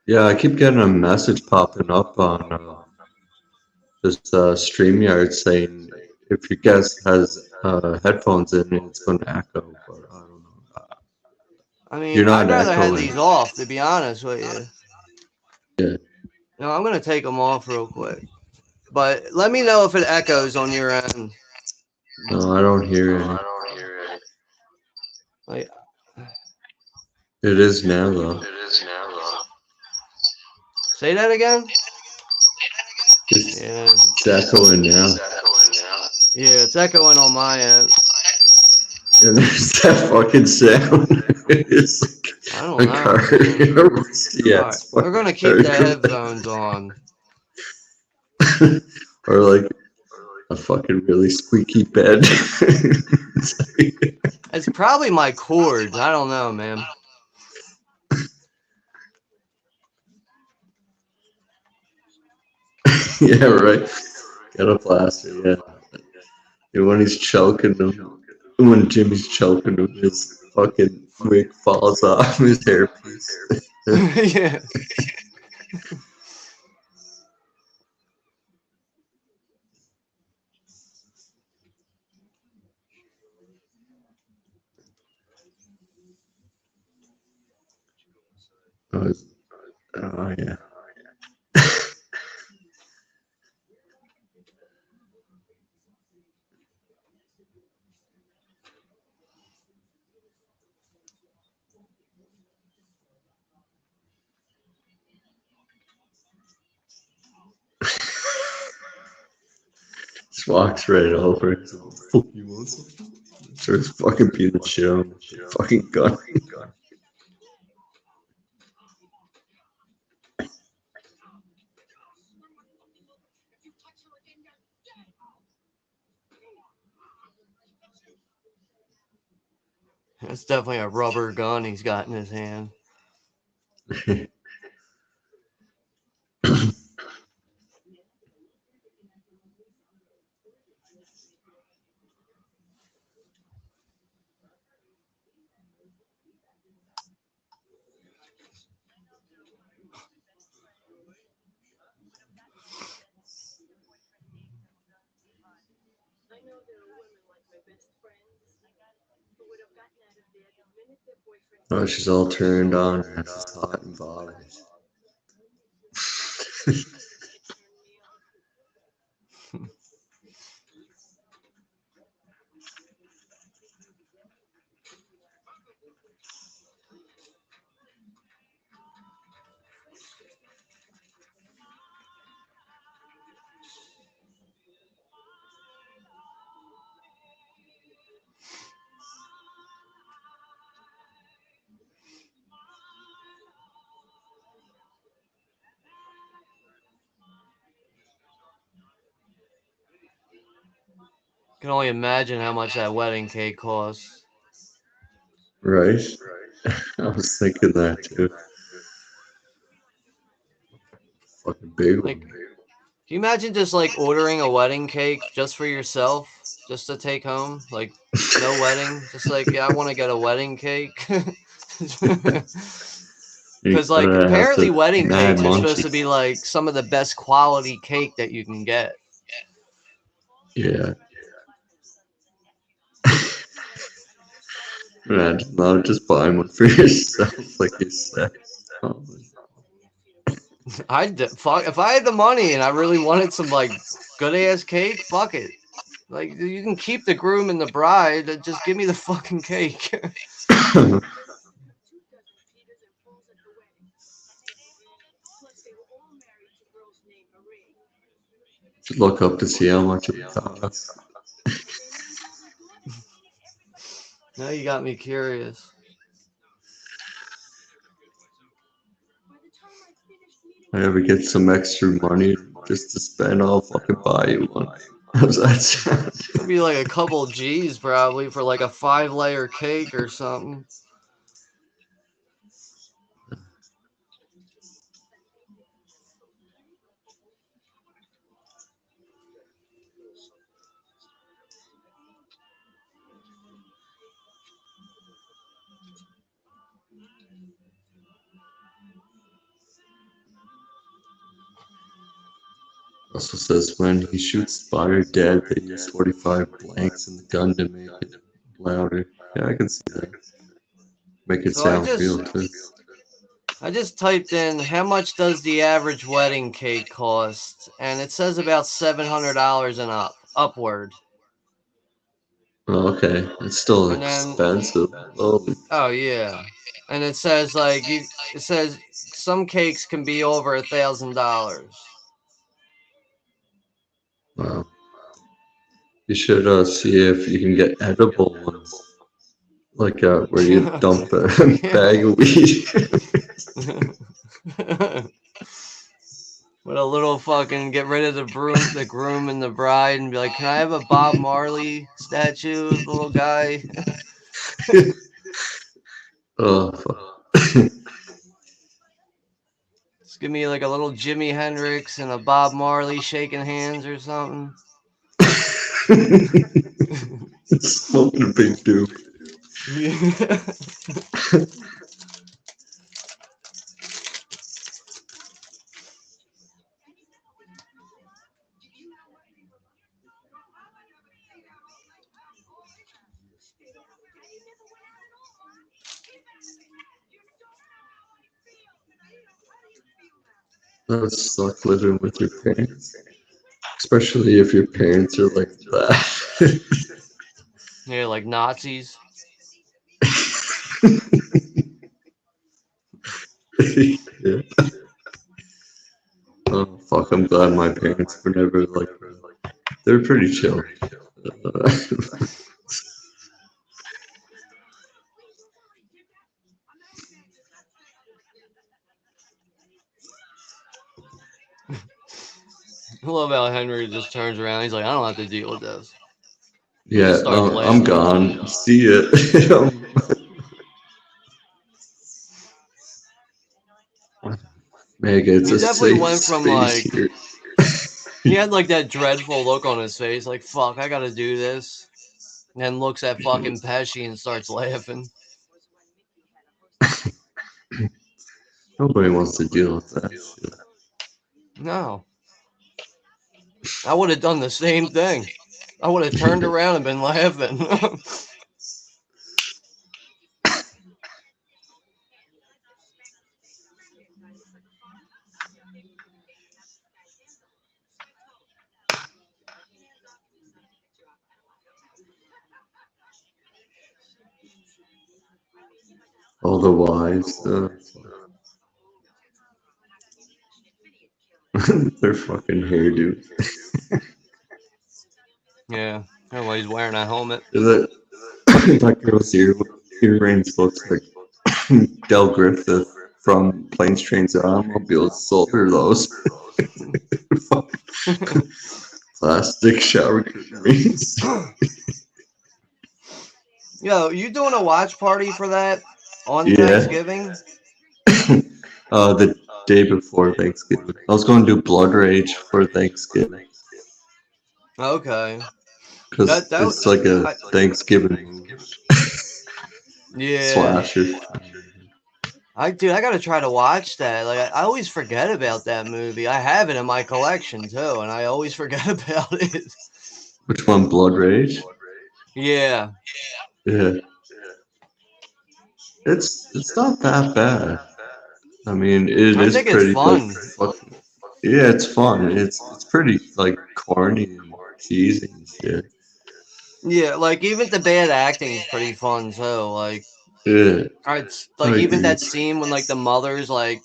Yeah, I keep getting a message popping up on this StreamYard saying if your guest has headphones in, it's going to echo. But I don't know. I mean, You're I'd not rather have echoing. these off, to be honest with you. Yeah. No, I'm gonna take them off real quick. But let me know if it echoes on your end. No, I don't hear any. Like, It is now though. say that again? It's, Yeah. it's echoing now. Yeah, it's echoing on my end. And there's that fucking sound. It's I like don't a know, car. man. Yeah, Alright, it's we're gonna fucking keep the car. headphones on. Or like a fucking really squeaky bed. It's probably my cords. I don't know, man. Yeah, right. Got a plaster, yeah. And when he's choking him, when Jimmy's choking him, his fucking wig falls off his hairpiece. Yeah. Oh, yeah. Just walks right over. Fuck you want something? Starts fucking beating the shit out of him with a fucking gun. It's definitely a rubber gun he's got in his hand. Oh, she's all turned on. She's hot and bothered. Can only imagine how much that wedding cake costs. Right? I was thinking that too. Fucking big Like, one. can you imagine just like ordering a wedding cake just for yourself, just to take home? Like, no wedding, just like, yeah, I want to get a wedding cake. You're Because like gonna have apparently to wedding mad cakes are supposed to munchies. be like some of the best quality cake that you can get. Yeah. Man, not just buying one for yourself, like you said. Oh, Fuck if I had the money and I really wanted some like good ass cake, fuck it. Like you can keep the groom and the bride, just give me the fucking cake. look up to see how much it costs. Now you got me curious. I ever get some extra money just to spend, I'll fucking buy you one. How's that sound? It'll be like a couple G's probably for like a 5-layer cake or something. Also says when he shoots Spider dead, they use 45 blanks in the gun to make it louder. Yeah, I can see that. Make it So I sound real just too. I just typed in how much does the average wedding cake cost, and it says about $700 and upward. Oh, okay, it's still And then expensive. Oh, oh yeah, and it says like it says some cakes can be over $1,000. wow. You should see if you can get edible ones, like where you dump a bag of weed. With a little fucking get rid of the groom and the bride, and be like, "Can I have a Bob Marley statue, the little guy?" Oh, fuck. Just give me like a little Jimi Hendrix and a Bob Marley shaking hands or something. Smoking a big doop. That would suck living with your parents. Especially if your parents are like that. Yeah, like Nazis. Yeah. Oh, fuck, I'm glad my parents were never like that. They're pretty chill. I love how Henry just turns around. He's like, "I don't have to deal with this." He Yeah, just starts I'm laughing. gone. See ya. Meg, it's He a definitely safe went from space like here. he had like that dreadful look on his face, like "fuck, I gotta do this," and then looks at fucking Pesci and starts laughing. Nobody wants to deal with that shit. No, I would have done the same thing. I would have turned around and been laughing. All the wives, their fucking hairdo. Yeah, everybody's wearing a helmet. That that girl's earrings looks like Del Griffith from Planes, Trains, and Automobiles sold her those. Plastic shower curtain rings. Yo, you doing a watch party for that on Yeah. Thanksgiving? The day before Thanksgiving. I was going to do Blood Rage for Thanksgiving Okay. because That it's like a I, Thanksgiving movie. yeah. Slasher. Dude, I gotta try to watch that. Like I always forget about that movie. I have it in my collection too, and I always forget about it. Which one? Blood Rage? Yeah. Yeah. It's not that bad. I mean, it I is think it's pretty like fun. fucking. Yeah, it's fun. It's pretty like corny and cheesy and shit. Yeah, like even the bad acting is pretty fun too. Yeah, It's I like even agree. that scene when like the mother's like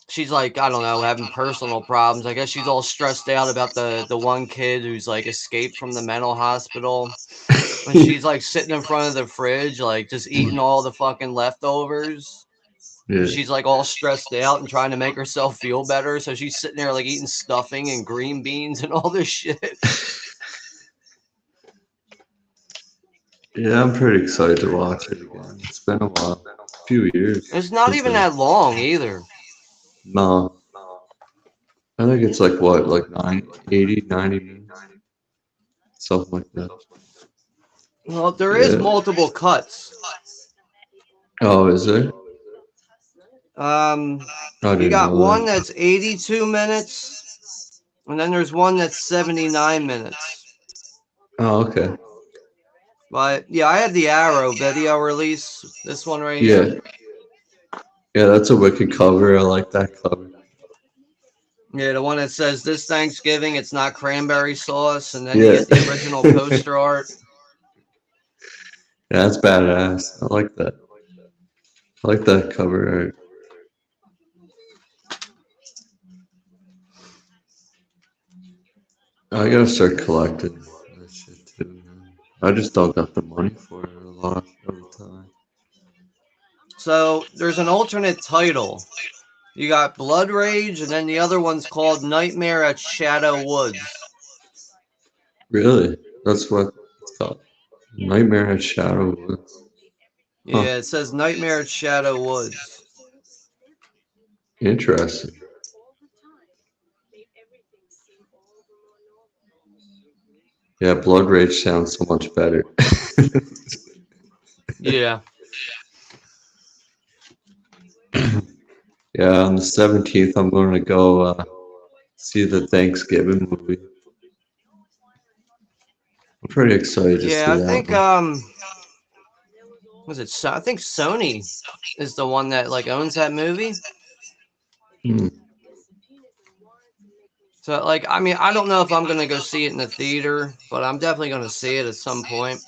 she's like I don't know having personal problems. I guess she's all stressed out about the one kid who's like escaped from the mental hospital, and she's like sitting in front of the fridge like just eating all the fucking leftovers. Yeah, She's like all stressed out and trying to make herself feel better, so she's sitting there like eating stuffing and green beans and all this shit. yeah. I'm pretty excited to watch it again. It's been a while, a few years It's not since even I. that long either. No, I think it's like what, like 80, 90 minutes, something like that. Well, there is Yeah. multiple cuts. Oh, is it? Um, I you didn't got know one that. that's 82 minutes, and then there's one that's 79 minutes. Oh, okay. But yeah, I have the Arrow video release. This one right here. Yeah, yeah. That's a wicked cover. I like that cover. Yeah, the one that says this Thanksgiving it's not cranberry sauce, and then you Yeah. get the original poster art. Yeah, that's badass. I like that. I like that cover art. I gotta start collecting that shit too, man. I just don't got the money for it a lot of the time. So there's an alternate title. You got Blood Rage, and then the other one's called Nightmare at Shadow Woods. Really? That's what it's called. Nightmare at Shadow Woods. Huh. Yeah, it says Nightmare at Shadow Woods. Interesting. Yeah, Blood Rage sounds so much better. Yeah. Yeah, on the 17th, I'm going to go see the Thanksgiving movie. I'm pretty excited to Yeah, see I that think one. I think Sony is the one that like owns that movie. Hmm. So like I mean, I don't know if I'm gonna go see it in the theater, but I'm definitely gonna see it at some point.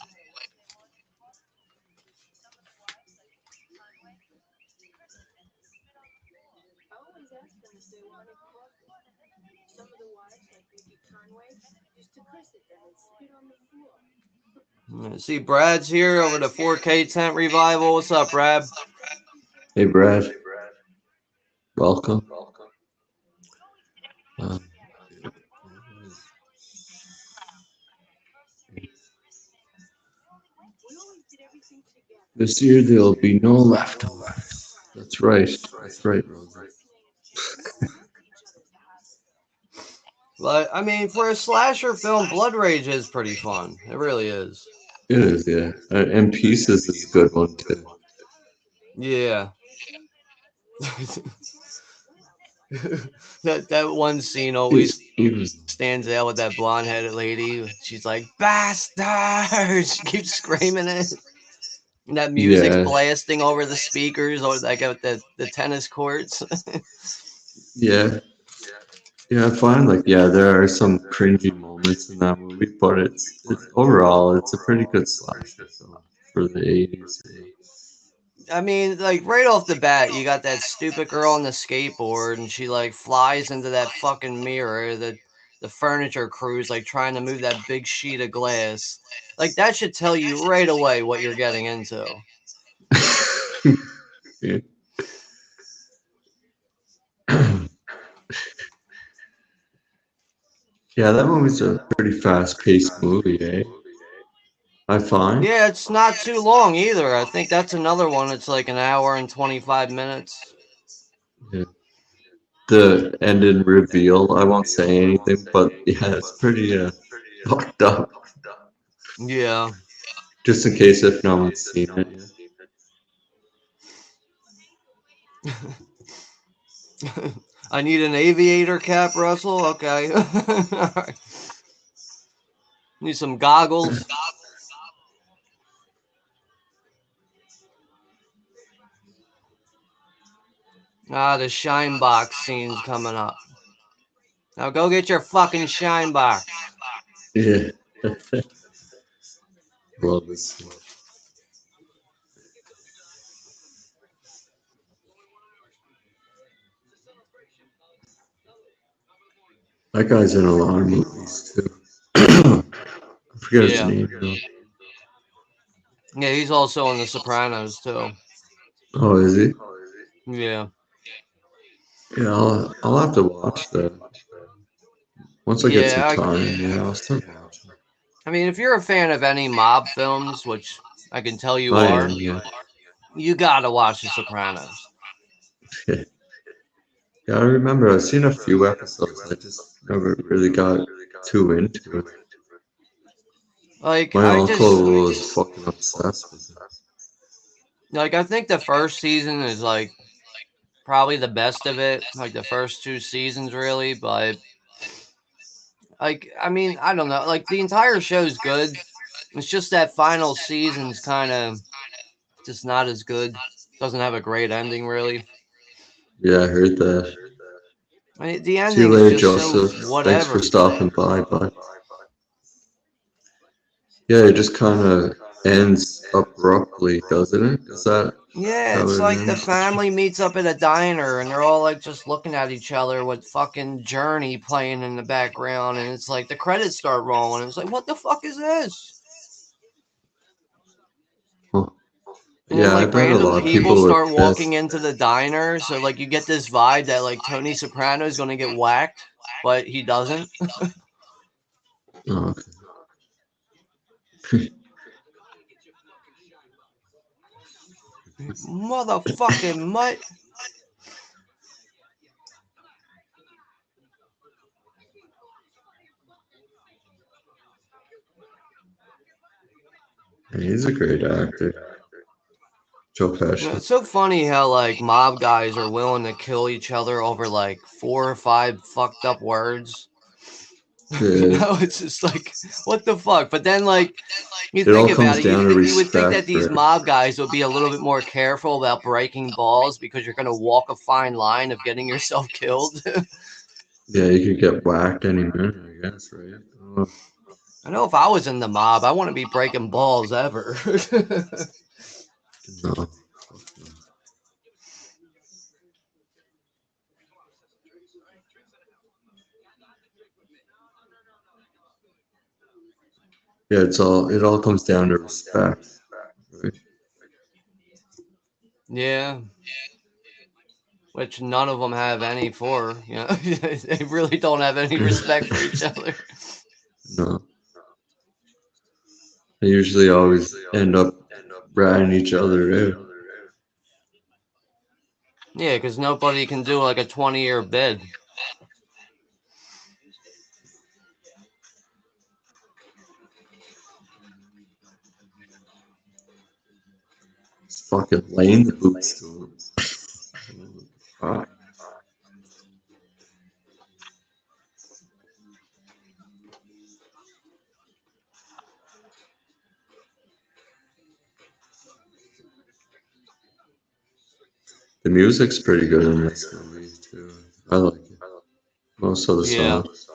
See, Brad's here over the 4K tent revival. What's up, Brad? Hey, Brad. Welcome. Uh, this year there'll be no leftovers. That's right. That's right, Rosie. But I mean, for a slasher film, Blood Rage is pretty fun. It really is. It is, yeah. And Pieces is a good one too. Yeah. that one scene always Even stands out with that blonde headed lady. She's like, bastards! She keeps screaming it. And that music's yeah, blasting over the speakers or like at the tennis courts. yeah, yeah. I find like there are some cringy moments in that movie, but it's overall it's a pretty good slasher film for the 80s. I mean, like right off the bat, you got that stupid girl on the skateboard, and she like flies into that fucking mirror. The furniture crew's like trying to move that big sheet of glass. Like that should tell you right away what you're getting into. Yeah. Yeah, that movie's a pretty fast-paced movie, eh? I find. Yeah, it's not too long either. I think that's another one. It's like an hour and 25 minutes. Yeah. The ending reveal, I won't say anything, but yeah, it's pretty fucked up. Yeah. Just in case if no one's seen it. I need an aviator cap, Russell. Okay. Alright. Need some goggles. Ah, the shine box scene's coming up. Now go get your fucking shine box. Yeah. Love this scene. That guy's in a lot of movies too. I forget his Yeah. name though. Yeah, he's also on The Sopranos too. Oh, is he? Yeah. Yeah, I'll have to watch that. Once I get some Yeah, time, yeah, I'll start watching. I mean, if you're a fan of any mob films, which I can tell you I am, are, yeah. you gotta watch The Sopranos. Yeah, I remember I've seen a few episodes. I just never really got too into it. Like, My uncle was fucking obsessed with it. I think the first season is like probably the best of it. Like the first two seasons, really. But like, I mean, I don't know. Like the entire show's good. It's just that final season's kind of just not as good. Doesn't have a great ending, really. Yeah, I heard that. I mean, the See you ending is later, just so Joseph. Thanks for whatever. stopping by, bud. Yeah, it just kind of ends abruptly, doesn't it? Is that Yeah, how it's it like the ends? family meets up at a diner and they're all like just looking at each other with fucking Journey playing in the background, and it's like the credits start rolling. It's like, what the fuck is this? Huh. And then Yeah, I like bet a random lot of people people were start pissed. walking into the diner, so like you get this vibe that like Tony Soprano is gonna get whacked, but he doesn't. Oh, Motherfucking mutt. okay. He's a great actor. Joe You know, Pesci. it's so funny how like mob guys are willing to kill each other over like 4 or 5 fucked up words. You Yeah. know, it's just like what the fuck. But then like you It think all about comes it, down to you would think that respect, these right? mob guys would be a little bit more careful about breaking balls because you're gonna walk a fine line of getting yourself killed. Yeah, you could get whacked any minute, I guess, right? Oh, I know if I was in the mob, I wouldn't be breaking balls ever. no. Fuck no. Yeah, it all comes down to respect, right? Yeah, which none of them have any for. You know, they really don't have any respect for each other. No. They usually always end up ratting each other out. Yeah, because nobody can do like a 20-year bid. It's fucking Lane boots to him. Fuck. The music's pretty good in this movie too. I like it. Most of the Yeah. songs.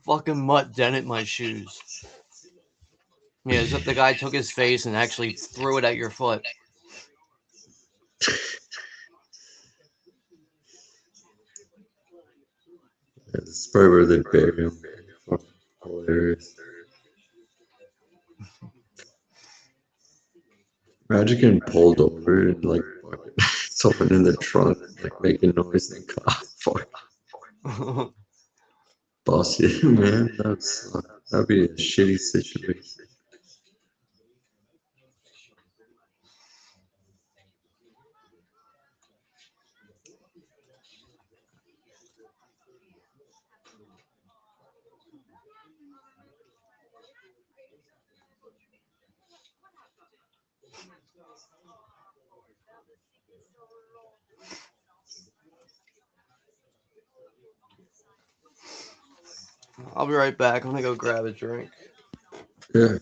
Fucking mutt dented my shoes. Yeah, except the guy took his face and actually threw it at your foot. Yeah, this is probably where they bury him. Fucking hilarious. Imagine getting pulled over and like fucking someone in the trunk like making noise and cop fuck boss you, man. That'd be a shitty situation. I'll be right back. I'm gonna go grab a drink. Yeah.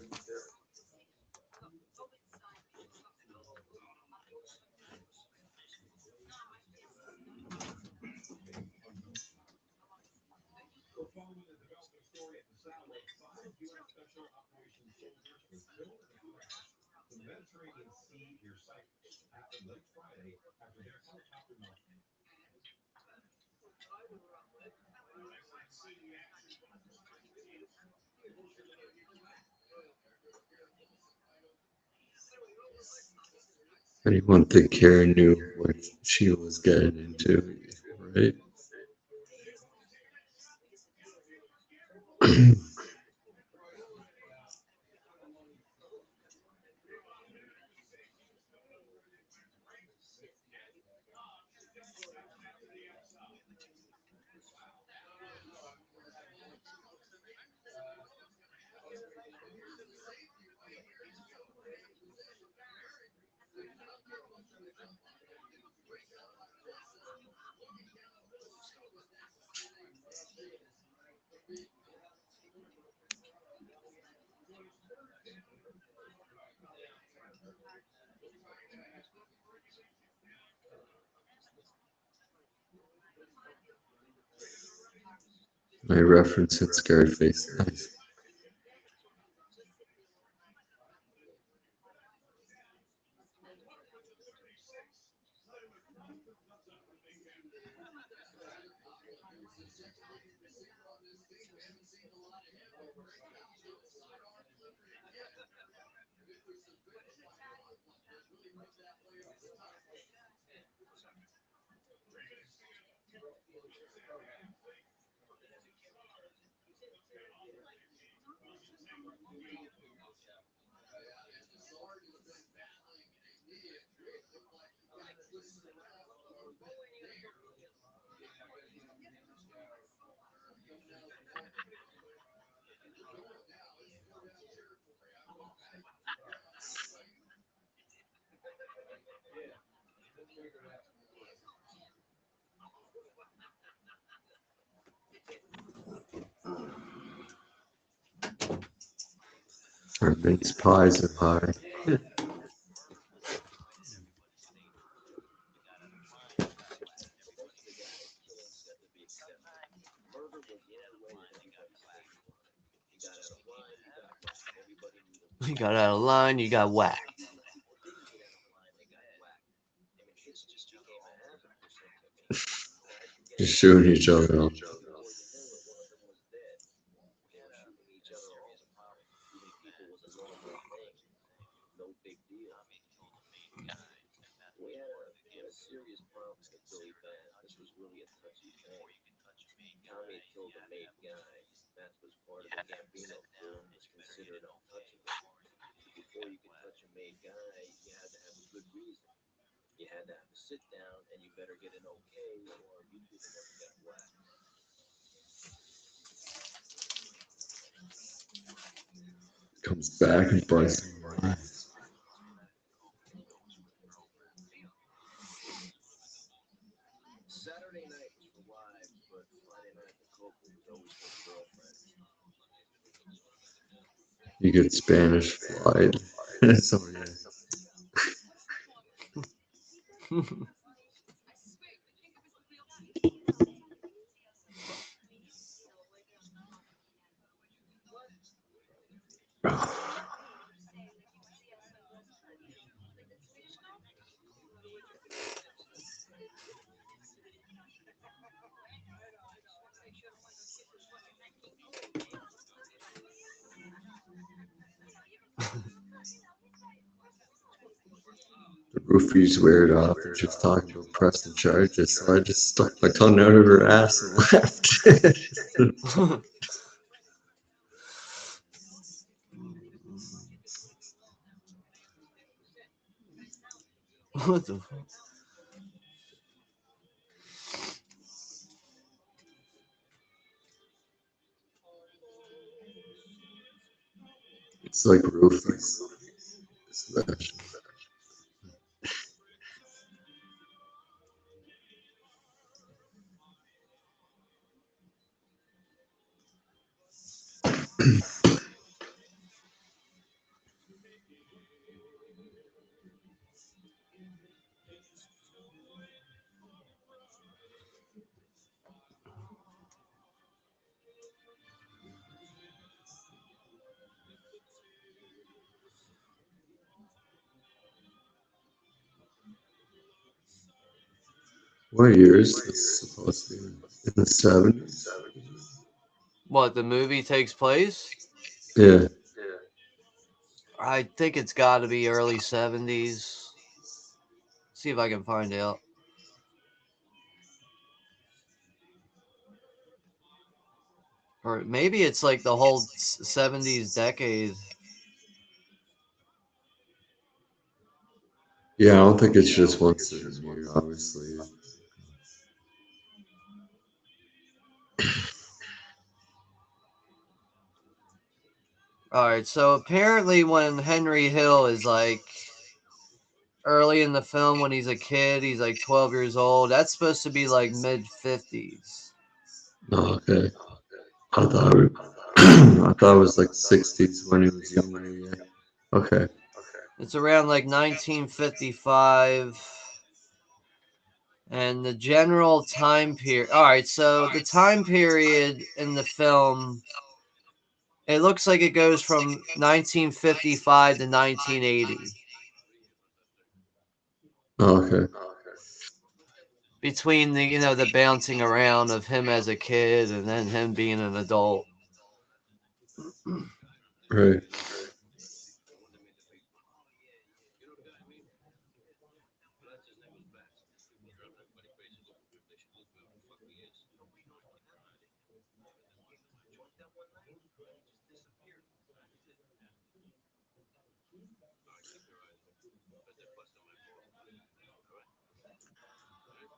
Anyone think Karen knew what she was getting into, right? My reference in Scared Face. Nice. Our mince pies are high. You got out of line, you got whacked. Just shooting each other up. Comes back and bites him. You get Spanish flight. So yeah. The roofies wear it off and she was talking about pressing charges, so I just stuck my tongue out of her ass and left. What the fuck? It's like roofies. Special. What year is this supposed to be? In the 70s? What, the movie takes place? Yeah. I think it's got to be early 70s. See if I can find out. Or maybe it's like the whole 70s decade. Yeah, I don't think it's just one certain year, obviously. All right, so apparently when Henry Hill is like early in the film when he's a kid, he's like 12 years old. That's supposed to be like mid 50s. Oh, okay. I thought it, I thought it was like 60s when he was younger. Yeah. Okay. It's around like 1955. And the general time period. All right, so the time period in the film, it looks like it goes from 1955 to 1980. Oh, okay. between the bouncing around of him as a kid and then him being an adult. Right.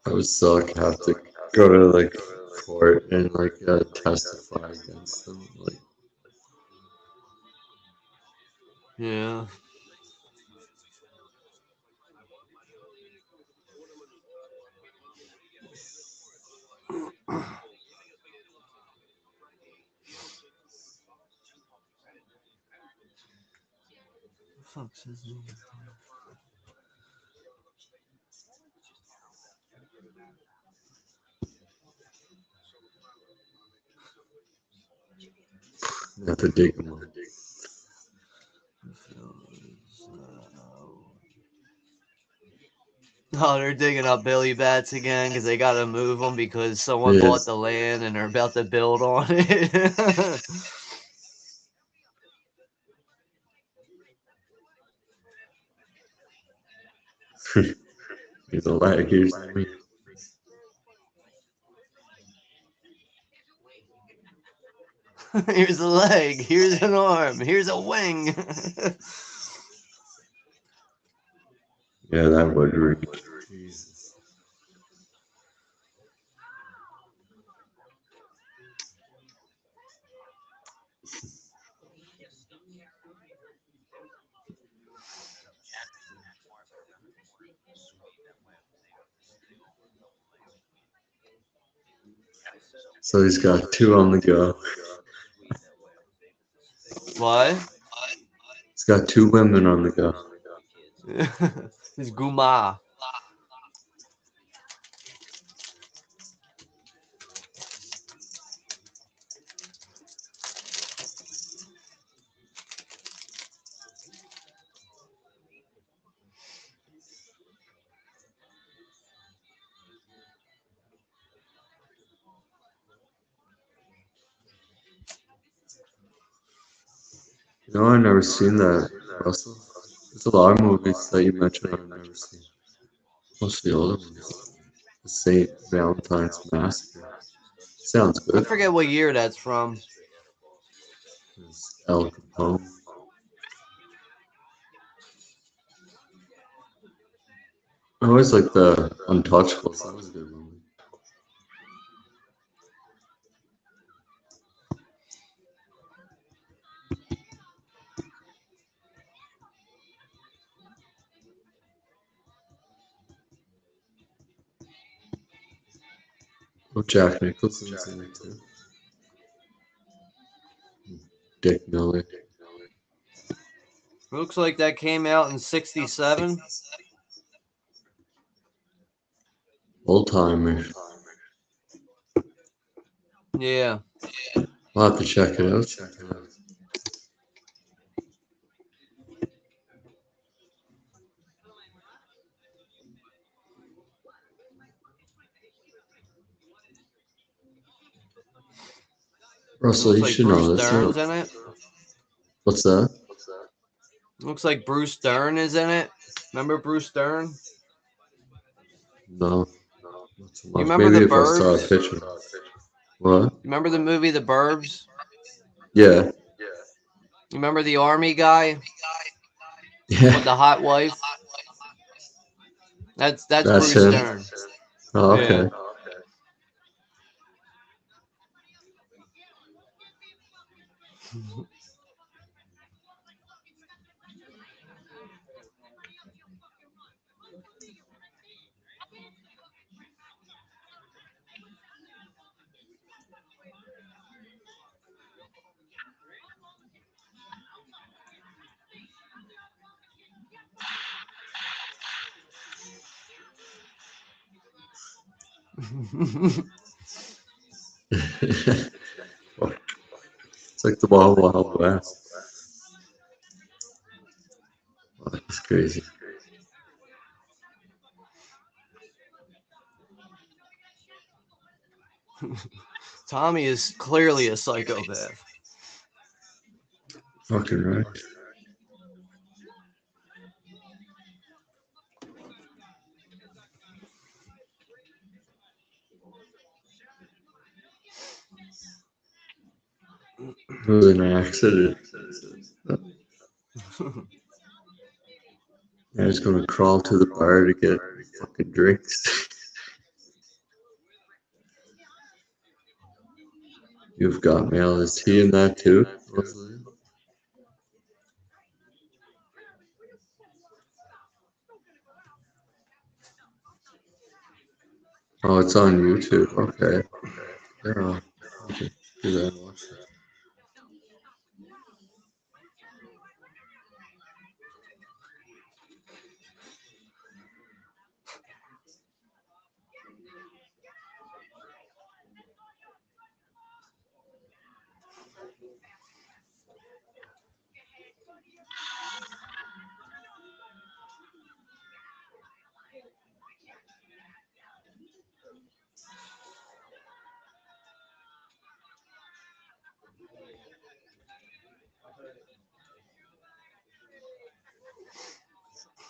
I would suck have to go to like court and like testify against them. Like, Yeah. Fuck's his name? you have to dig them up. Oh, they're digging up Billy Bats again because they got to move them because someone Yeah. bought the land and they're about to build on it. Here's a leg. Here's me. Here's a leg. Here's an arm. Here's a wing. Yeah, that would reek. Jesus. So he's got two on the go. What? He's got two women on the go. It's Guma. No, I've never seen that, Russell. There's a lot of movies that you mentioned I've never seen. Most of the older ones. The St. Valentine's Massacre. Sounds I good. forget what year that's from. There's El Capone. I always like the Untouchables. That was a good movie. Oh, Jack Nicholson's in it too. Dick Miller. Looks like that came out in '67. Old timer. Yeah. I'll have to check it out. Russell, Looks you like should Bruce know this. Dern's in it. What's that? Looks like Bruce Dern is in it. Remember Bruce Dern? No. You remember Maybe The if I saw a Burbs? picture. What? You remember the movie The Burbs? Yeah. You remember the army guy Yeah. with the hot wife? That's That's Bruce him. Dern. Oh, Yeah. okay. It's like the Wild Wild West. Oh, that's crazy. Tommy is clearly a psychopath. Fucking right. It was an accident. I was gonna crawl to the bar to get fucking drinks. You've got mail. Is he in that too? Oh, it's on YouTube. Okay. Yeah. Okay. Do that and watch it.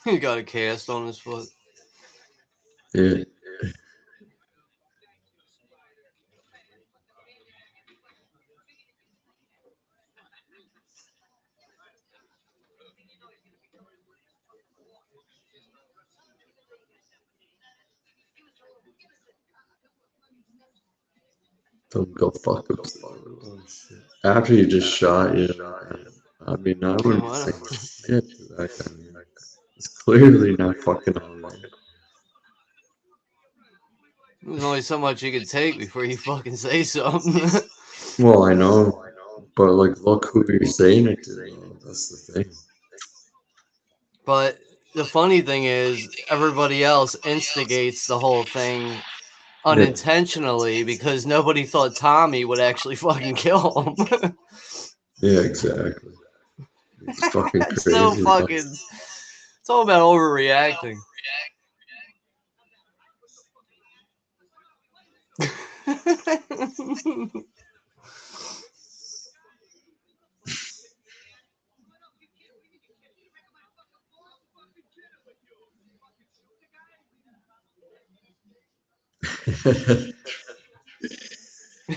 He got a cast on his foot. Yeah. Don't go fuck himself. Oh, shit. After you just shot, you know, I mean, I wouldn't say shit to that guy. Man. It's clearly not fucking alright. There's only so much you can take before you fucking say something. Well, I know, but like, look who you're saying it to. Though. That's the thing. But the funny thing is, everybody else instigates the whole thing unintentionally because nobody thought Tommy would actually fucking kill him. Yeah, exactly. It's fucking It's crazy. so fucking. It's all about overreacting.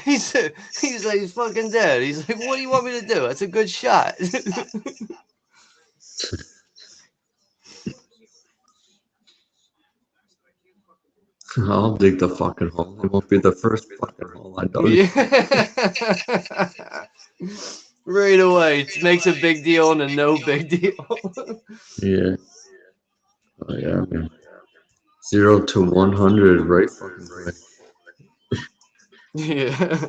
he's like he's fucking dead. He's like, what do you want me to do? That's a good shot. I'll dig the fucking hole. It won't be the first fucking hole I dug. Yeah. Right away. It makes a big deal and a no big deal. Yeah. Oh yeah, man. 0 to 100 right fucking quick. Yeah.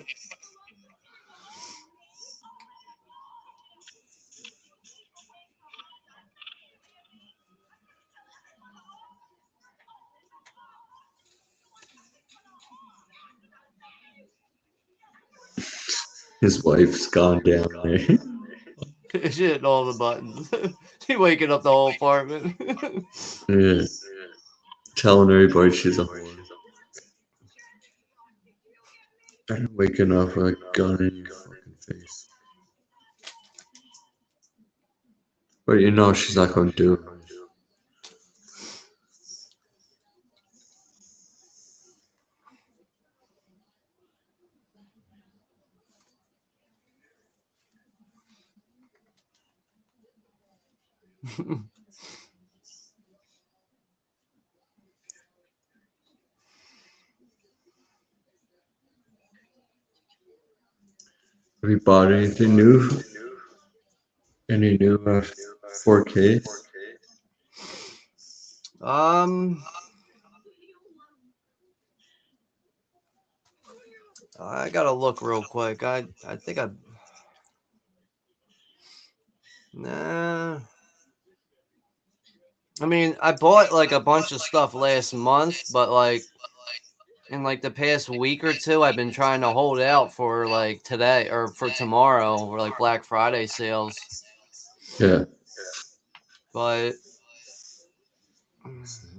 His wife's gone down there. She's hitting all the buttons. She's waking up the whole apartment. Yeah. Telling everybody she's a whore. And waking up with a gun in your fucking face. But you know she's not gonna do it. Have you bought anything new? Any new 4K? I gotta look real quick. I think I. Nah. I mean, I bought like a bunch of stuff last month, but like in like the past week or two, I've been trying to hold out for like today or for tomorrow or like Black Friday sales. Yeah. But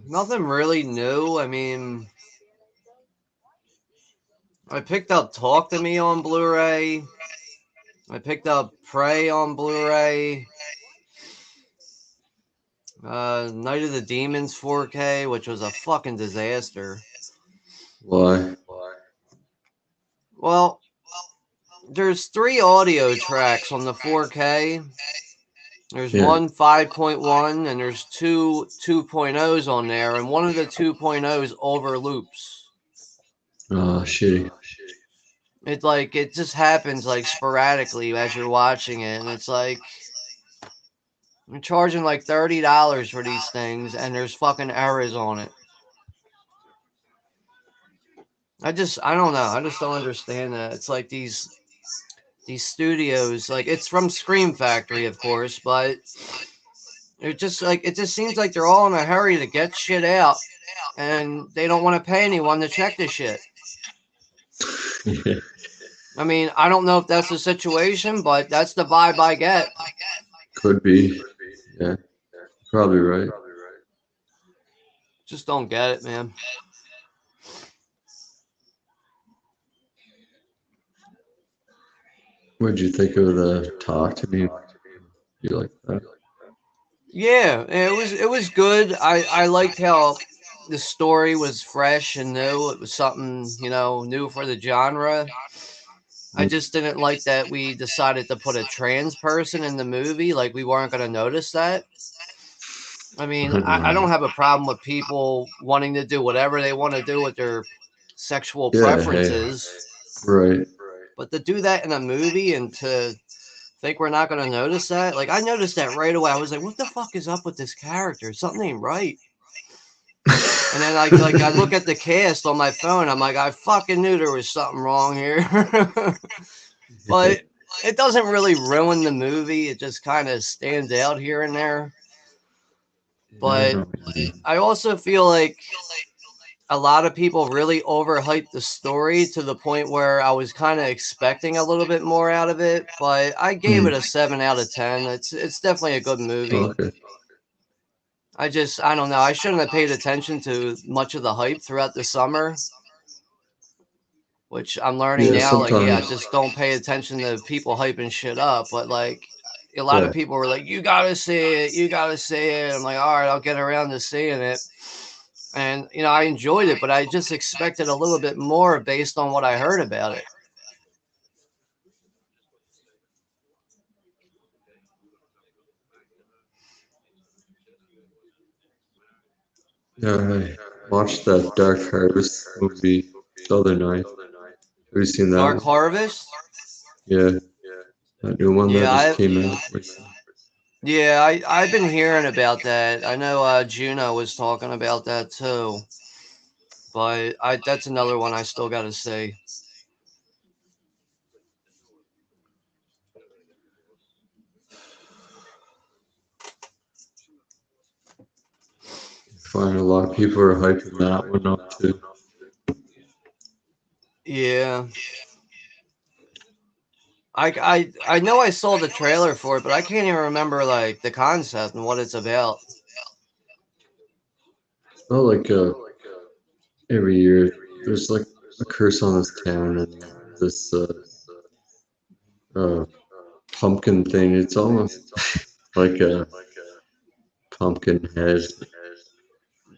nothing really new. I mean, I picked up Talk to Me on Blu-ray. I picked up Prey on Blu-ray. Night of the Demons 4K, which was a fucking disaster. Why? Well, there's 3 audio tracks on the 4K. There's Yeah. one 5.1 and there's two 2.0s on there, and one of the 2.0s over loops. Oh, shitty. It just happens like sporadically as you're watching it, and it's like I'm charging like $30 for these things, and there's fucking errors on it. I don't know. I just don't understand that. It's like these studios, like it's from Scream Factory, of course, but it just seems like they're all in a hurry to get shit out, and they don't want to pay anyone to check the shit. Yeah. I mean, I don't know if that's the situation, but that's the vibe I get. Could be. Yeah. Probably right. Just don't get it, man. What'd you think of the Talk to Me? You like that? Yeah, it was good. I liked how the story was fresh and new. It was something, new for the genre. I just didn't like that we decided to put a trans person in the movie. Like, we weren't going to notice that. I mean, I don't have a problem with people wanting to do whatever they want to do with their sexual Yeah, hey. preferences. Right. But to do that in a movie and to think we're not going to notice that, like, I noticed that right away. I was like, what the fuck is up with this character? Something ain't right. And then I look at the cast on my phone. I'm like, I fucking knew there was something wrong here. But it doesn't really ruin the movie. It just kind of stands out here and there. But I also feel like a lot of people really overhyped the story to the point where I was kind of expecting a little bit more out of it. But I gave it a 7 out of 10. It's definitely a good movie. Okay. I don't know. I shouldn't have paid attention to much of the hype throughout the summer, which I'm learning Yeah, now. Like, yeah, sometimes. just don't pay attention to people hyping shit up. But like, a lot of Yeah. people were like, "You gotta see it, you gotta see it." I'm like, "All right, I'll get around to seeing it." And I enjoyed it, but I just expected a little bit more based on what I heard about it. Yeah, I watched that Dark Harvest movie the other night. Have you seen that Dark one? Harvest. Yeah, that new one that Yeah, just came out recently. I've been hearing about that. I know Juno was talking about that too, but that's another one I still got to see. I find a lot of people are hyping that one up too. Yeah, I know I saw the trailer for it, but I can't even remember like the concept and what it's about. Well, like every year there's like a curse on this town and this uh, pumpkin thing. It's almost like a pumpkin head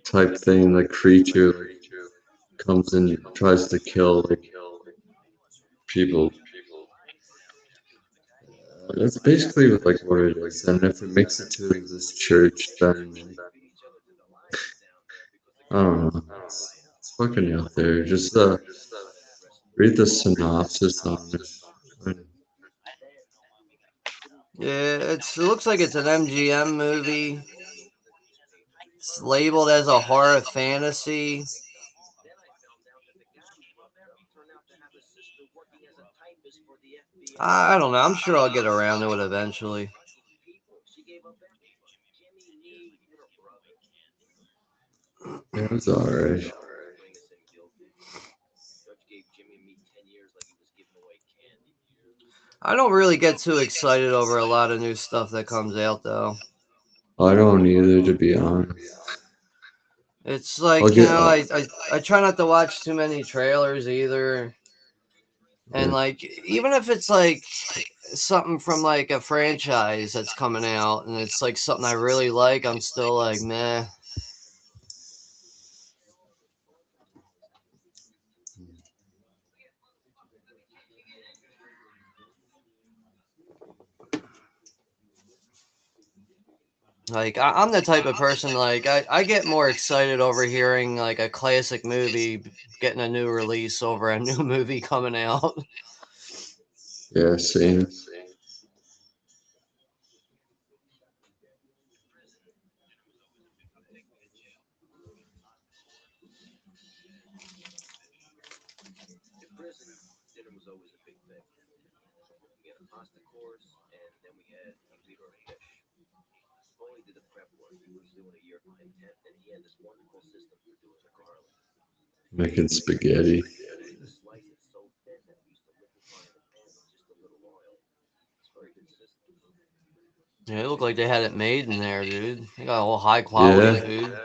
type thing, like creature like comes and tries to kill like people. That's basically like what it is. And if it makes it to this church, then like, I don't know. It's fucking out there. Just read the synopsis on it. And, Yeah, it looks like it's an MGM movie. It's labeled as a horror fantasy. I don't know. I'm sure I'll get around to it eventually. yeah, it was alright. I don't really get too excited over a lot of new stuff that comes out, though. I don't either, to be honest. It's I'll like, get. I try not to watch too many trailers either. And Yeah. like, even if it's like something from like a franchise that's coming out and it's like something I really like, I'm still like, meh. Like, I'm the type of person, like, I get more excited over hearing like a classic movie getting a new release over a new movie coming out. Yeah, same. Making spaghetti. Yeah, it looked like they had it made in there, dude. They got all high quality Yeah. food.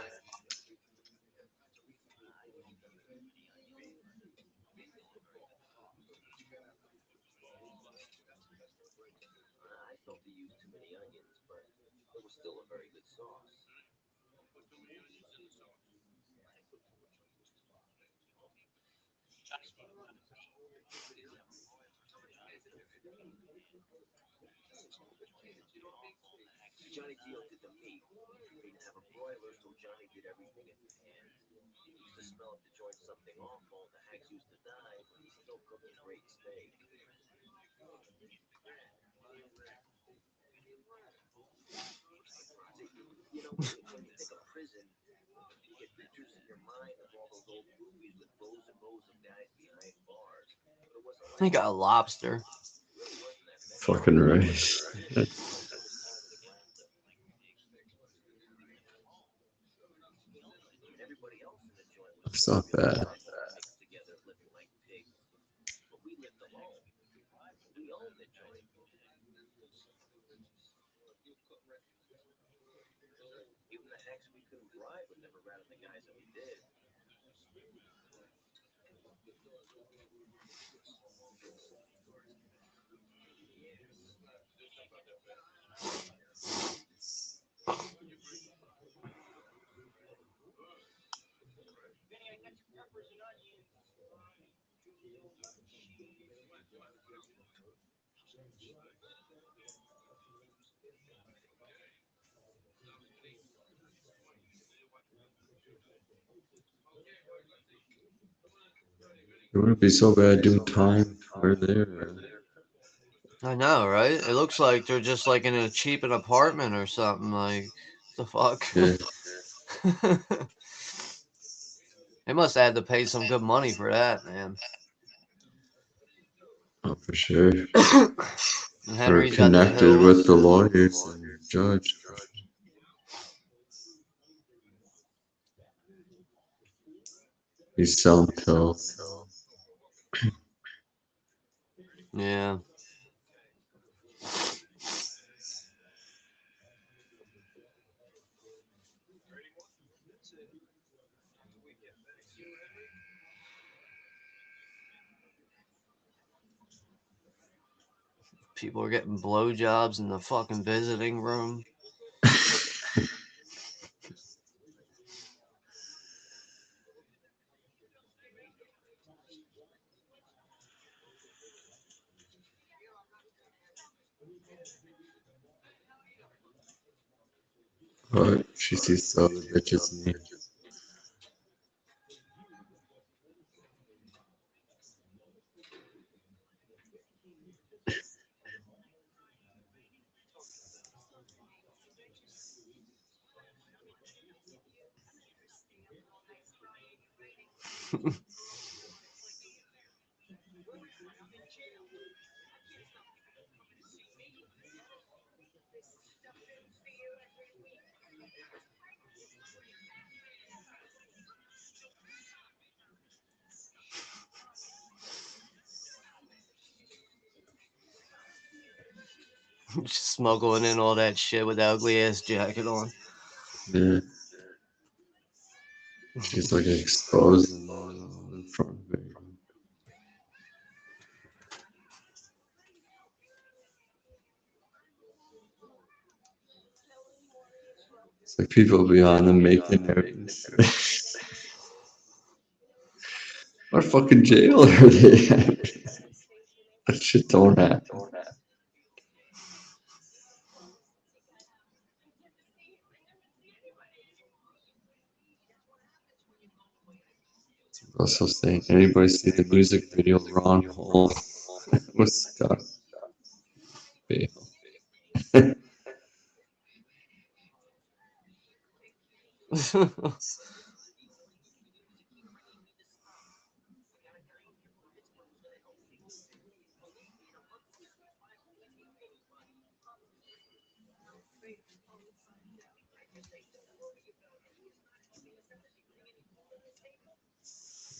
They got a lobster. Fucking right. It's not bad. It wouldn't be so bad doing time where they're I know, right? It looks like they're just like in a cheap apartment or something. Like, the fuck? yeah. They must have had to pay some good money for that, man. Oh, for sure. And Or Henry's got the connected with hills. the lawyers and judge. He's selling pills. Yeah. People are getting blowjobs in the fucking visiting room. But she sees the other bitch's name. Just smuggling in all that shit with the ugly ass jacket on. Yeah. She's like exposed in front of me. Like people beyond them making movies. What fucking jail are they at? That shit don't happen. Also saying, anybody see the music video of Ron Hall with Scott Bale?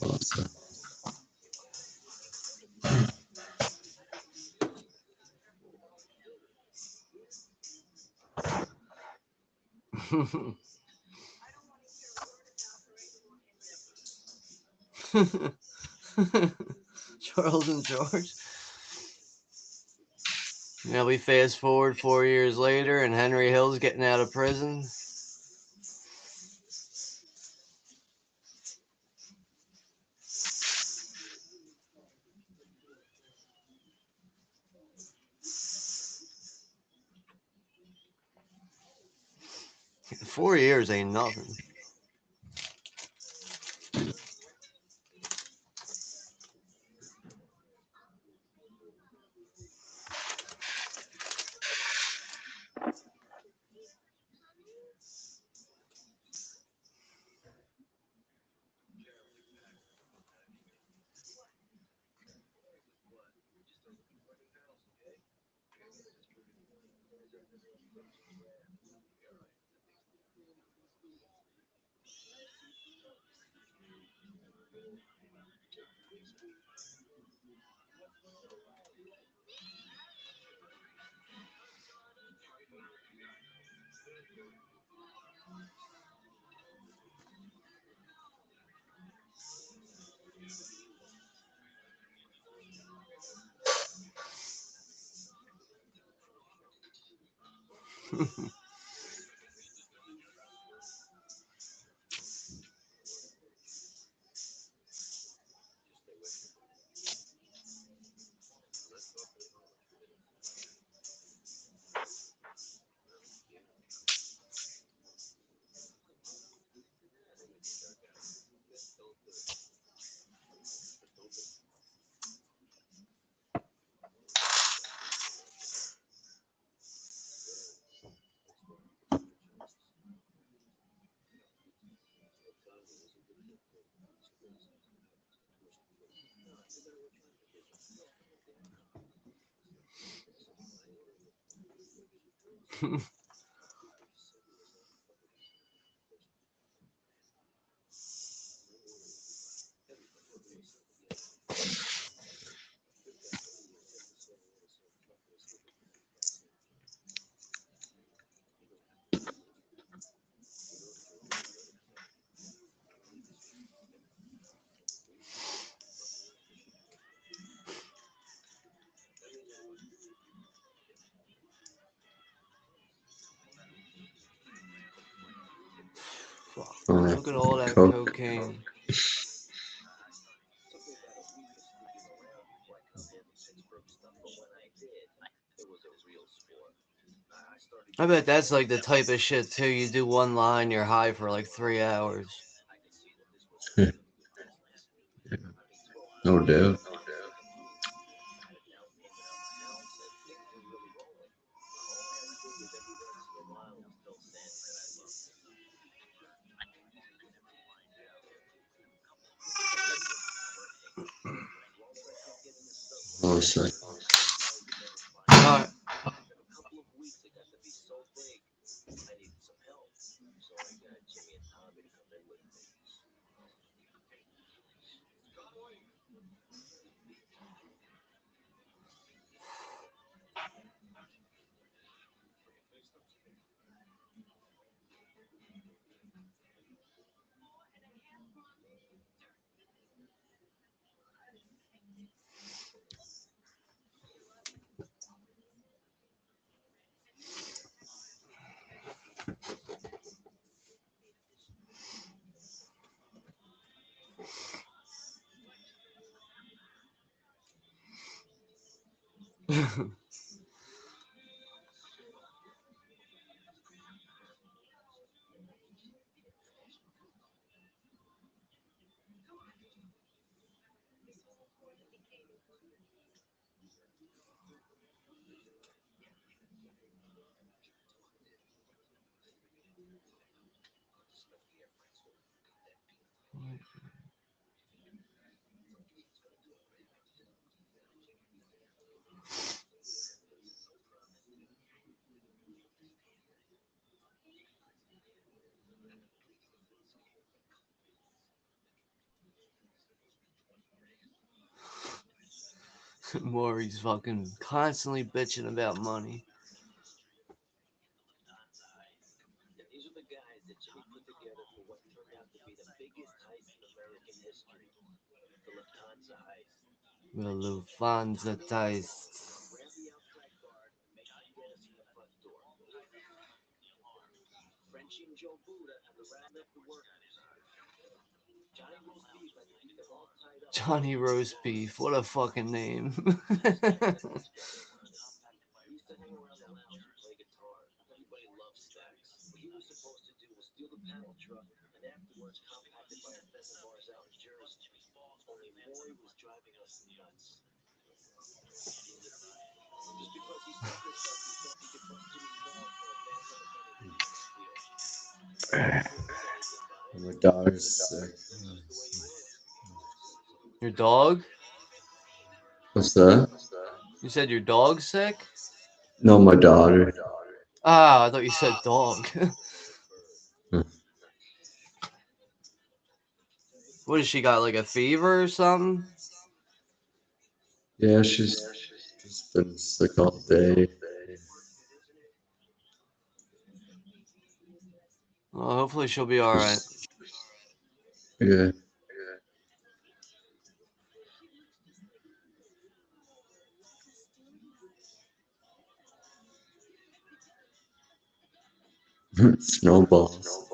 Awesome. Charles and George. Now we fast forward 4 years later, and Henry Hill's getting out of prison. Four years ain't nothing. Fuck. Look at all that cocaine. I bet that's like the type of shit too. You do one line, you're high for like 3 hours. No doubt. Awesome. Alright. Maury's fucking constantly bitching about money. The Lufthansa Heist. Johnny Roast Beef. What a fucking name. My daughter's sick. Your dog? What's that? You said your dog's sick? No, my daughter. Ah, I thought you said dog. What has she got? Like a fever or something? Yeah, she's just been sick all day. Well, hopefully she'll be alright. Yeah. Snowballs.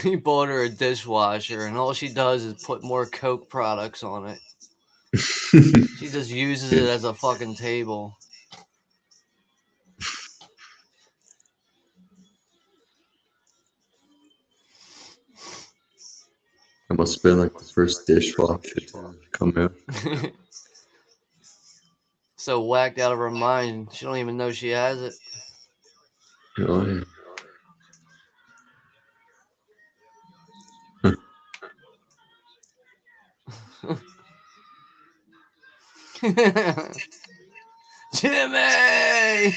He bought her a dishwasher, and all she does is put more Coke products on it. She just uses it as a fucking table. It must have been like the first dishwasher to come out. So whacked out of her mind, she don't even know she has it. Really? Jimmy!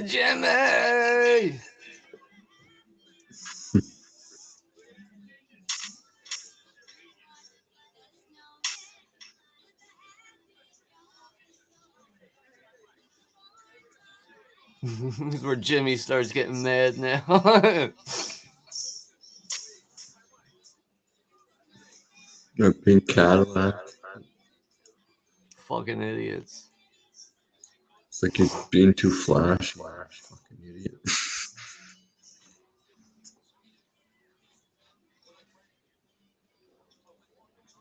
Jimmy! This is where Jimmy starts getting mad now. A pink Cadillac. Fucking idiots. It's like he's being too flashy. Fucking idiot.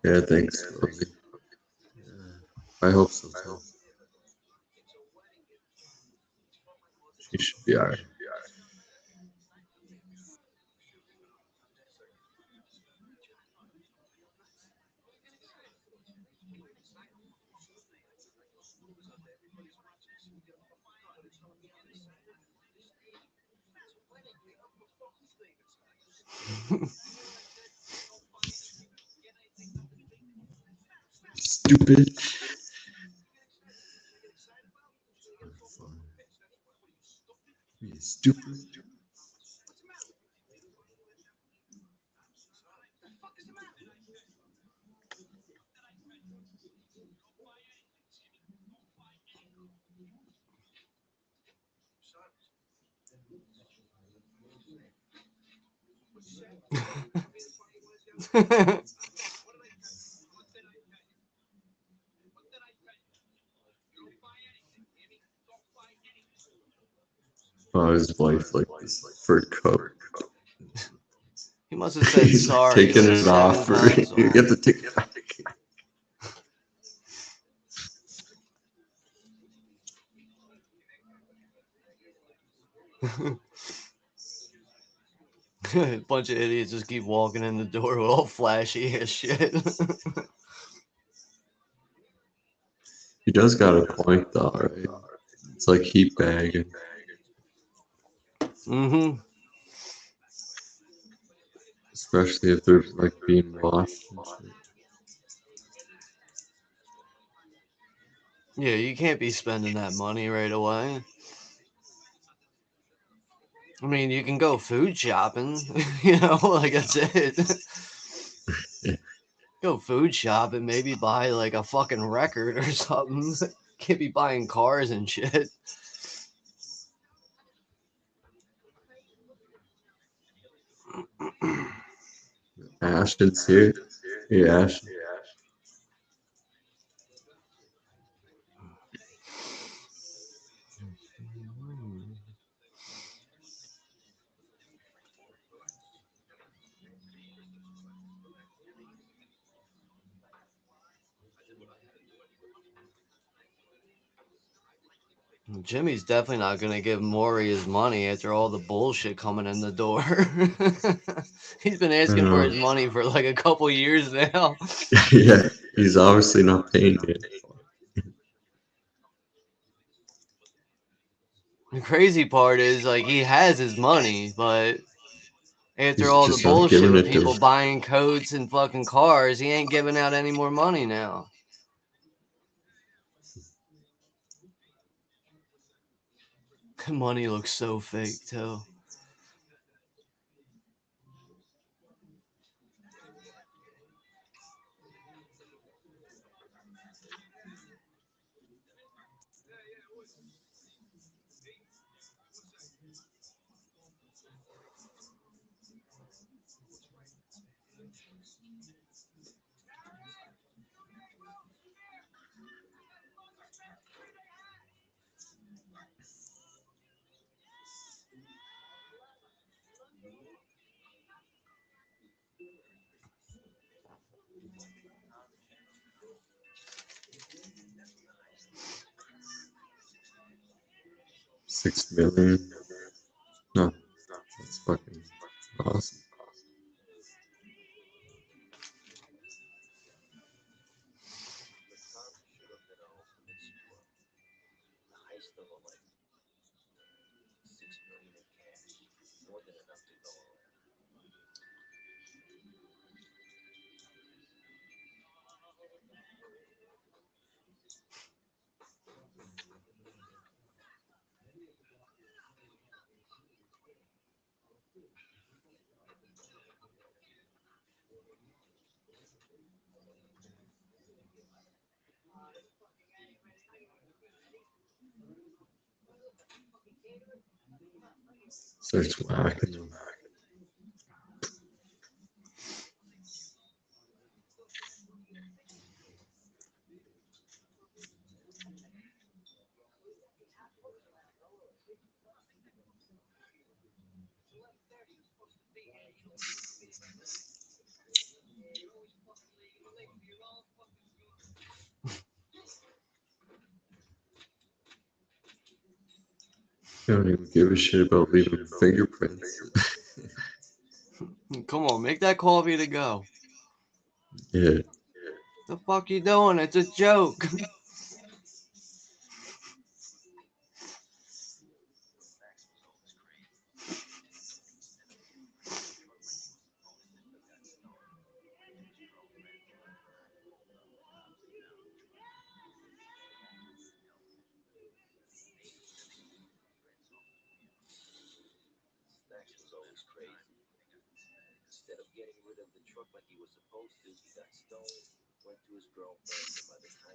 Yeah, thanks, Rosie. I hope so too. She should be alright. Stupid. You stupid. Oh, his wife like this fur coat. He must have said He's like sorry taking like it 7 off, or times you have to take it back. A bunch of idiots just keep walking in the door with all flashy ass shit. He does got a point though, right? It's like heat bagging. Mm-hmm. Especially if they're like being washed and shit. Yeah, you can't be spending that money right away. I mean, you can go food shopping, like that's it. Go food shopping, maybe buy like a fucking record or something. Can't be buying cars and shit. Ashton's here. Yeah, Ashton. Jimmy's definitely not gonna give Maury his money after all the bullshit coming in the door. He's been asking for his money for like a couple years now. Yeah, he's obviously not paying it. The crazy part is like he has his money, but after He's all the just not bullshit giving with it to people him. buying coats and fucking cars, he ain't giving out any more money now. Money looks so fake too. $6 million. No, that's fucking awesome. Starts whacking them. They don't even give a shit about leaving fingerprints. Come on, make that coffee to go. Yeah. The fuck you doing? It's a joke.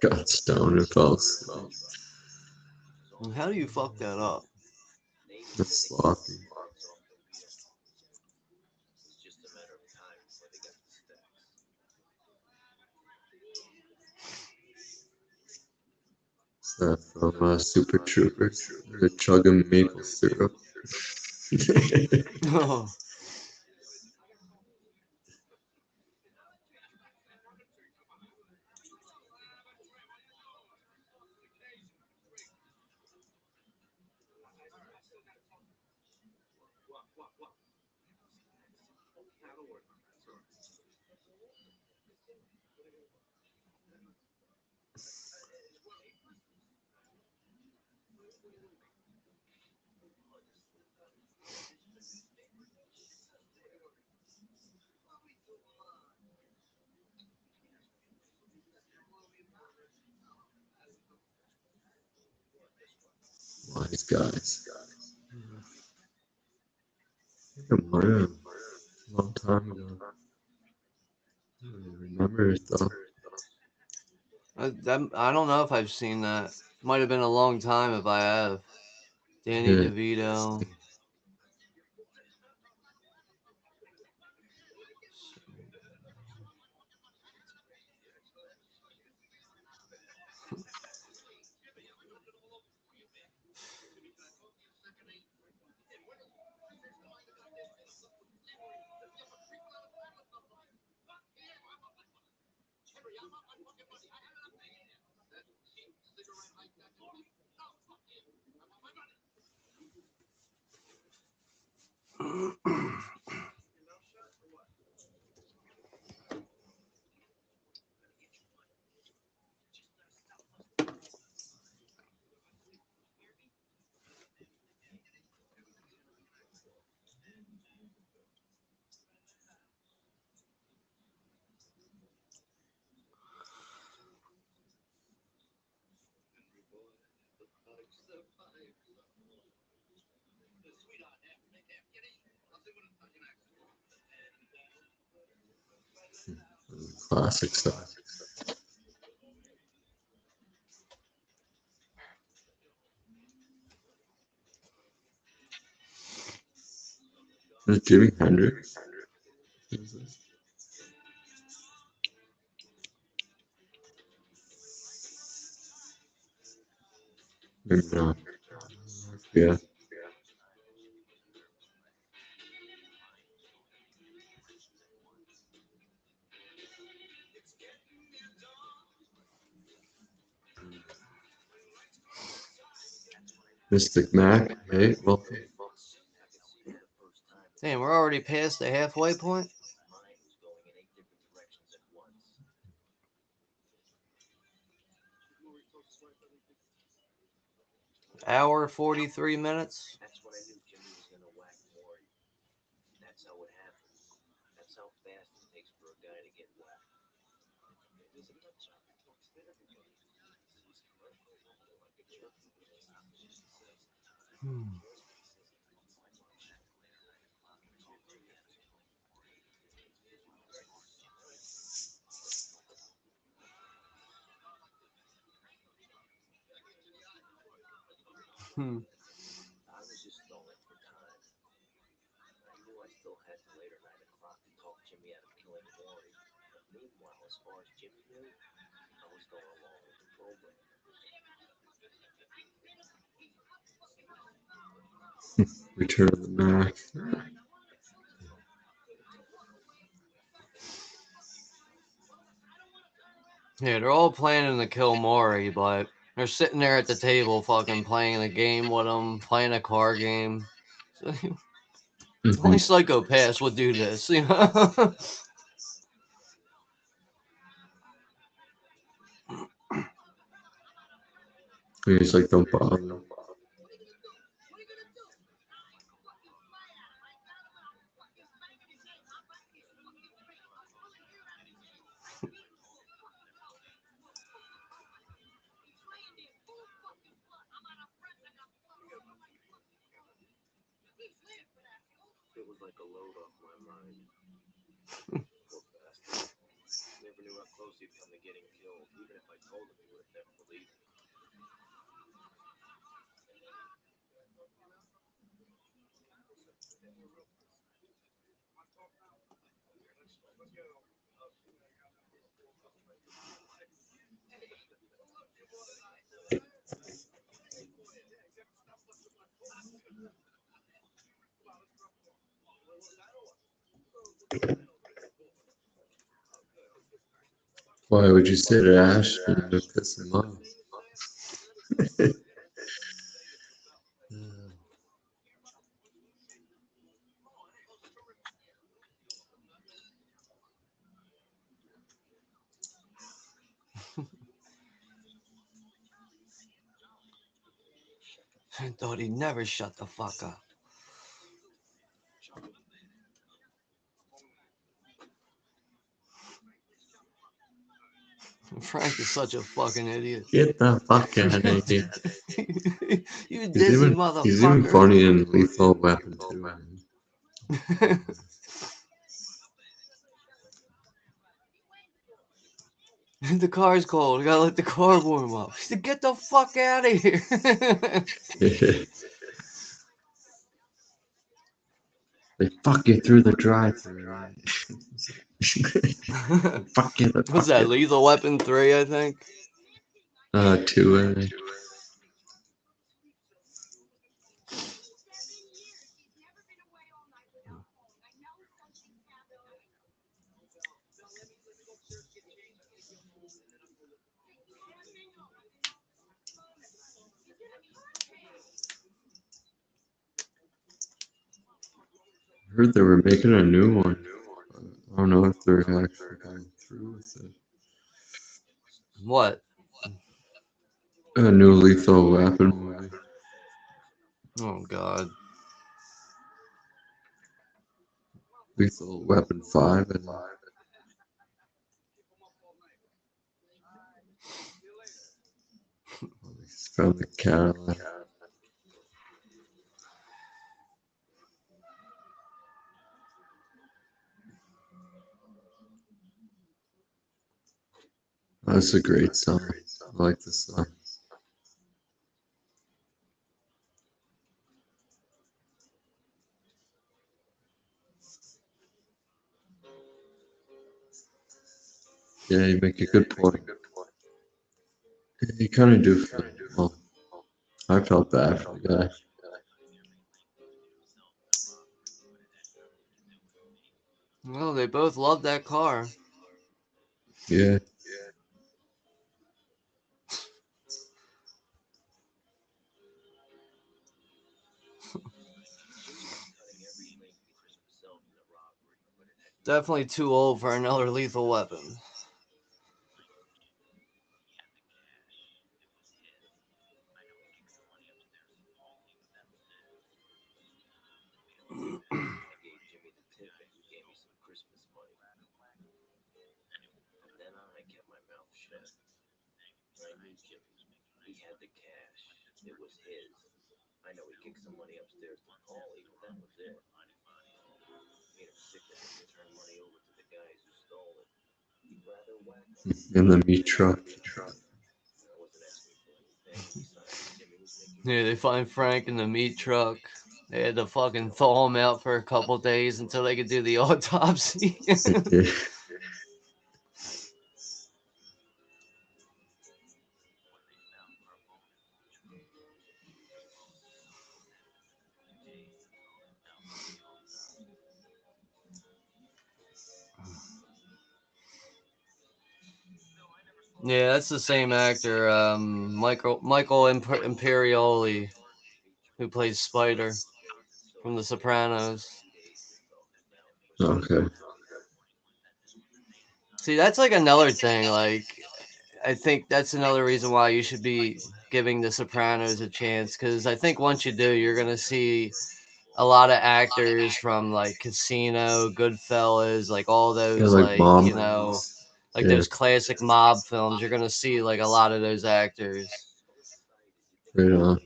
Got stoned and fell asleep. How do you fuck that up? That's sloppy. Is that from Super Troopers? They're chugging maple syrup. Oh, Wise guys. I think I might have a long time ago. I don't even remember it though. I don't know if I've seen that. Might have been a long time if I have. Danny Yeah. DeVito. Classic stuff. Is it Jimi Hendrix? Is this? Maybe not. Yeah. Mystic Mac. Hey, welcome. Damn, we're already past the halfway point. Hour 43 minutes. Hmm. Hmm. Return of the Mac. Yeah, they're all planning to kill Maury, but they're sitting there at the table, fucking playing a game with him, playing a card game. So, only psychopaths would do this, you know. He's like, don't bother. Why would you say to Ashton to piss him off? I thought he'd never shut the fuck up. Frank is such a fucking idiot. Get the fuck out of here. You dizzy motherfucker. He's even funny in Lethal Weapon too. The car's cold. I gotta let the car warm up. He said, "Get the fuck out of here." They fuck you through the drive-thru. Fuck you. What's that? Lethal Weapon 3, I think. 2. I heard they were making a new one. I don't know if they're actually going through with it. What? A new Lethal Weapon movie. Oh God. Lethal Weapon 5. And he's found the Cadillac. That's a great song. I like this song. Yeah, you make a good point. You kind of do feel. Well, I felt bad for the guy. Well, they both love that car. Yeah. Definitely too old for another Lethal Weapon. In the meat truck. Yeah, they find Frank in the meat truck. They had to fucking thaw him out for a couple days until they could do the autopsy. Yeah. Yeah, that's the same actor, Michael Imperioli, who plays Spider from The Sopranos. Okay. See, that's like another thing. Like, I think that's another reason why you should be giving The Sopranos a chance, because I think once you do, you're gonna see a lot of actors from like Casino, Goodfellas, like all Yeah, those, like like, mom. you know, like Yeah. those classic mob films. You're gonna see like a lot of those actors. Right on.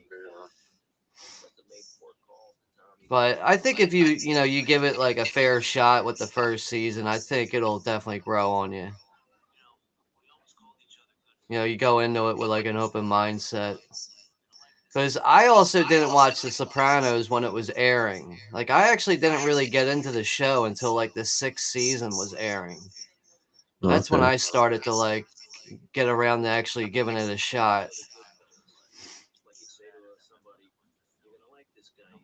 But I think if you give it like a fair shot with the first season, I think it'll definitely grow on you. You go into it with like an open mindset. Because I also didn't watch The Sopranos when it was airing. Like, I actually didn't really get into the show until like the 6th season was airing. That's when Okay. I started to like get around to actually giving it a shot.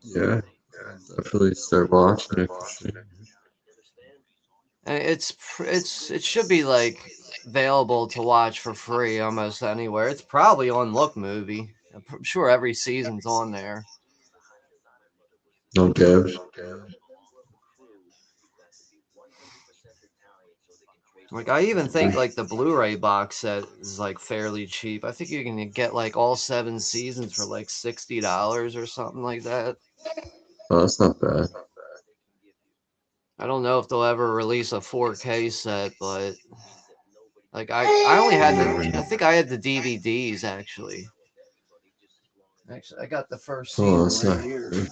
Yeah. I'll definitely start watching it for sure. And it should be like available to watch for free almost anywhere. It's probably on Look Movie. I'm sure every season's on there. Okay. Like I even think like the Blu-ray box set is like fairly cheap. I think you can get like all 7 seasons for like $60 or something like that. Oh, that's not bad. I don't know if they'll ever release a 4K set, but like I only had I think I had the DVDs actually. Actually, I got the first Oh, season that's not right here. good.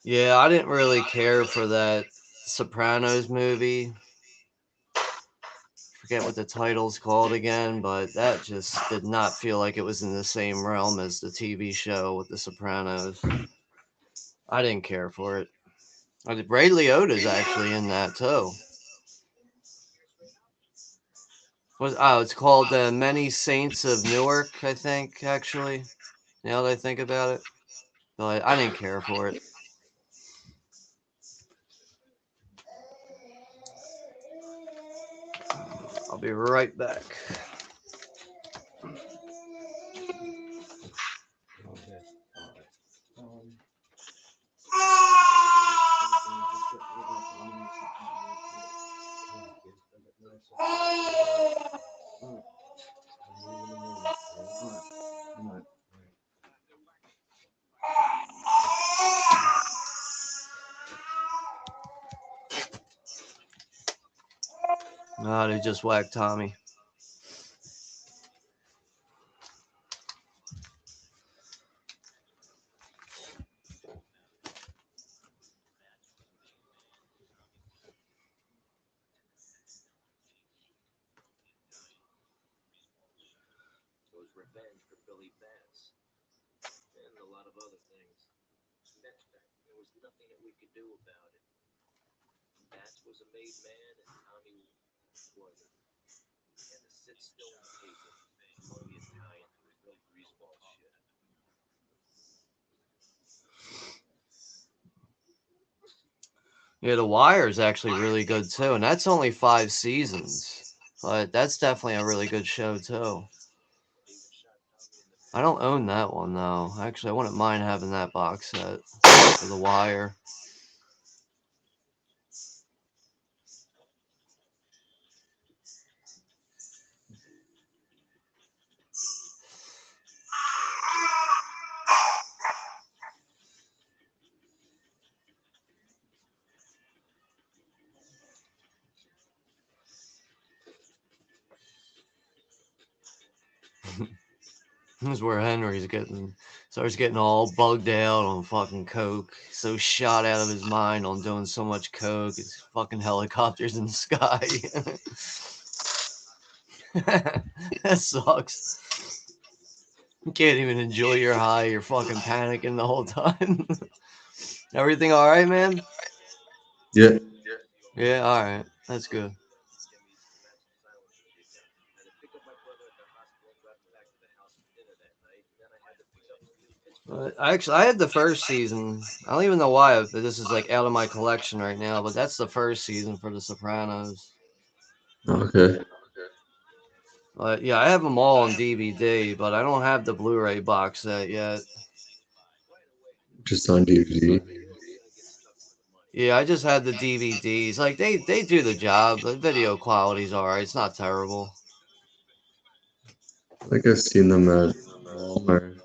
Yeah, I didn't really care for that Sopranos movie. Forget what the title's called again, but that just did not feel like it was in the same realm as the TV show with the Sopranos. I didn't care for it. Ray Liotta's actually in that too. It's called the Many Saints of Newark, I think, actually. Now that I think about it. But I didn't care for it. I'll be right back. Ah, they just whacked Tommy. Yeah, The Wire is actually really good too, and that's only 5 seasons. But that's definitely a really good show too. I don't own that one though. Actually, I wouldn't mind having that box set for The Wire. This is where Henry's starts getting all bugged out on fucking coke. So shot out of his mind on doing so much coke. It's fucking helicopters in the sky. That sucks. You can't even enjoy your high. You're fucking panicking the whole time. Everything all right, man? Yeah. Yeah, all right. That's good. Actually, I had the first season. I don't even know why this is like out of my collection right now, but that's the first season for The Sopranos. Okay. But yeah, I have them all on DVD, but I don't have the Blu-ray box set yet. Just on DVD. Yeah, I just had the DVDs. Like they do the job. The video quality's alright. It's not terrible. I think I've seen them at Walmart.